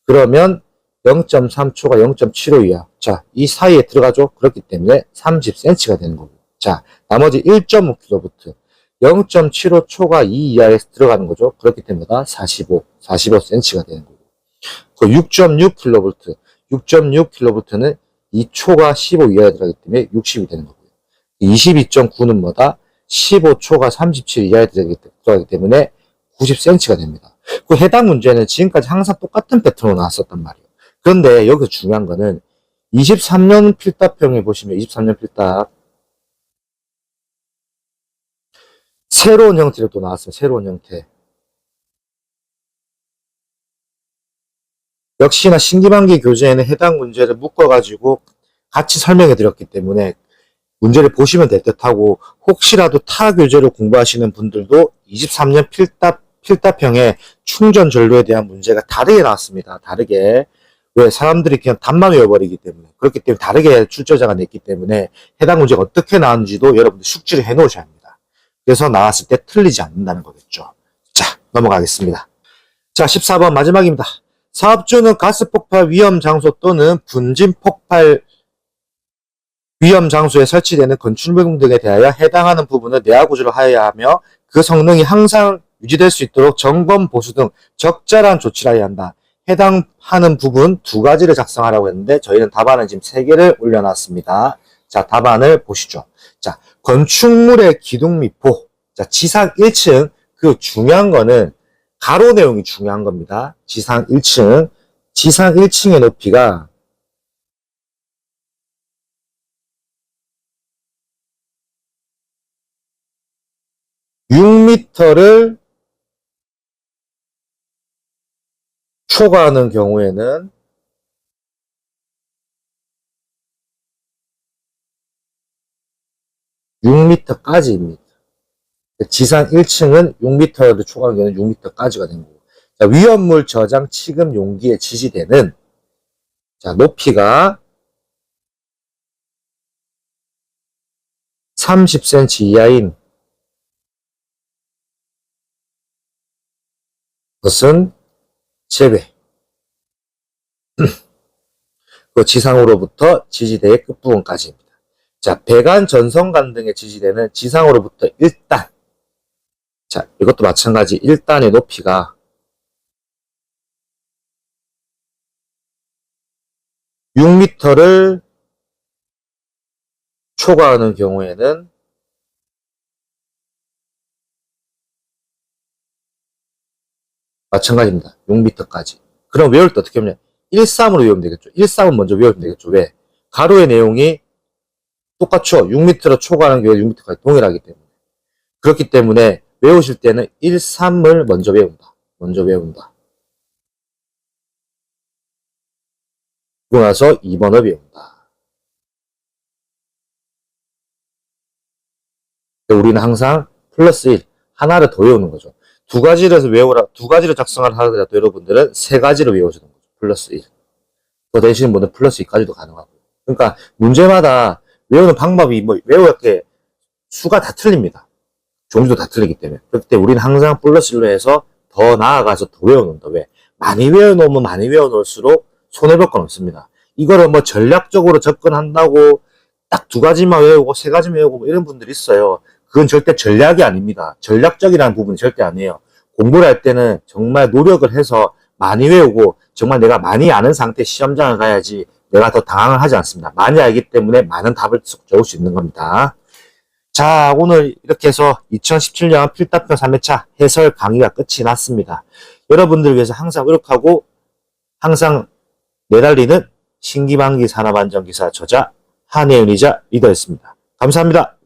그러면 0.3초가 0.75 이하. 자, 이 사이에 들어가죠. 그렇기 때문에 30cm가 되는 거고요. 자, 나머지 1.5kV. 0.75초가 2 이하에서 들어가는 거죠. 그렇기 때문에 45cm가 되는 거고. 그 6.6kV. 6.6kV는 2초가 15 이하에 들어가기 때문에 60이 되는 거고요. 22.9는 뭐다? 15초가 37 이하에 들어가기 때문에 90cm가 됩니다. 그 해당 문제는 지금까지 항상 똑같은 패턴으로 나왔었단 말이에요. 그런데 여기서 중요한 거는 23년 필답형에 보시면 23년 필답 새로운 형태로 또 나왔어요. 새로운 형태. 역시나 신기반기 교재에는 해당 문제를 묶어가지고 같이 설명해 드렸기 때문에 문제를 보시면 될 듯하고 혹시라도 타 교재로 공부하시는 분들도 23년 필답형의 충전 전류에 대한 문제가 다르게 나왔습니다. 다르게. 왜? 사람들이 그냥 답만 외워버리기 때문에. 그렇기 때문에 다르게 출제자가 냈기 때문에 해당 문제가 어떻게 나왔는지도 여러분들 숙지를 해 놓으셔야 합니다. 그래서 나왔을 때 틀리지 않는다는 거겠죠. 자, 넘어가겠습니다. 자, 14번 마지막입니다. 사업주는 가스 폭발 위험 장소 또는 분진 폭발 위험 장소에 설치되는 건축물 등에 대하여 해당하는 부분을 내화 구조를 하여야 하며 그 성능이 항상 유지될 수 있도록 점검, 보수 등 적절한 조치를 해야 한다. 해당하는 부분 2가지를 작성하라고 했는데 저희는 답안은 지금 3개를 올려놨습니다. 자, 답안을 보시죠. 자, 건축물의 기둥 미포. 자, 지상 1층. 그 중요한 거는 가로 내용이 중요한 겁니다. 지상 1층. 지상 1층의 높이가 6m를 초과하는 경우에는 (6m까지입니다) 지상 1층은 6m를 초과하는 경우는 6m까지가 되는 거고. 자, 위험물 저장 취급 용기에 지지대는 자, 높이가 30cm 이하인 것은 제외. 그 지상으로부터 지지대의 끝부분까지입니다. 자, 배관 전선관 등의 지지대는 지상으로부터 1단. 자, 이것도 마찬가지 1단의 높이가 6m를 초과하는 경우에는 마찬가지입니다. 6m까지. 그럼 외울 때 어떻게 하면 13으로 외우면 되겠죠. 13은 먼저 외우면 되겠죠. 왜? 가로의 내용이 똑같죠. 6m로 초과하는 경우에 6m까지 동일하기 때문에. 그렇기 때문에 외우실 때는 1, 3을 먼저 외운다. 먼저 외운다. 그러고 나서 2번을 외운다. 우리는 항상 플러스 1, 하나를 더 외우는 거죠. 두 가지를 해서 외우라, 두 가지를 작성을 하더라도 여러분들은 세 가지를 외워주는 거죠. 플러스 1. 더 되시는 분은 플러스 2까지도 가능하고요. 그러니까 문제마다 외우는 방법이 뭐 외울 게 수가 다 틀립니다. 종류도 다 틀리기 때문에. 그렇기 때문에 우리는 항상 플러스 1로 해서 더 나아가서 더 외워놓는다. 왜? 많이 외워놓으면 많이 외워놓을수록 손해볼 건 없습니다. 이거를 뭐 전략적으로 접근한다고 딱 두 가지만 외우고 세 가지만 외우고 뭐 이런 분들이 있어요. 그건 절대 전략이 아닙니다. 전략적이라는 부분이 절대 아니에요. 공부를 할 때는 정말 노력을 해서 많이 외우고 정말 내가 많이 아는 상태 시험장을 가야지 내가 더 당황을 하지 않습니다. 많이 알기 때문에 많은 답을 적을 수 있는 겁니다. 자, 오늘 이렇게 해서 2017년 필답형 3회차 해설 강의가 끝이 났습니다. 여러분들을 위해서 항상 노력하고 항상 내달리는 신기방기 산업안전기사 저자 한혜윤이자 리더였습니다. 감사합니다.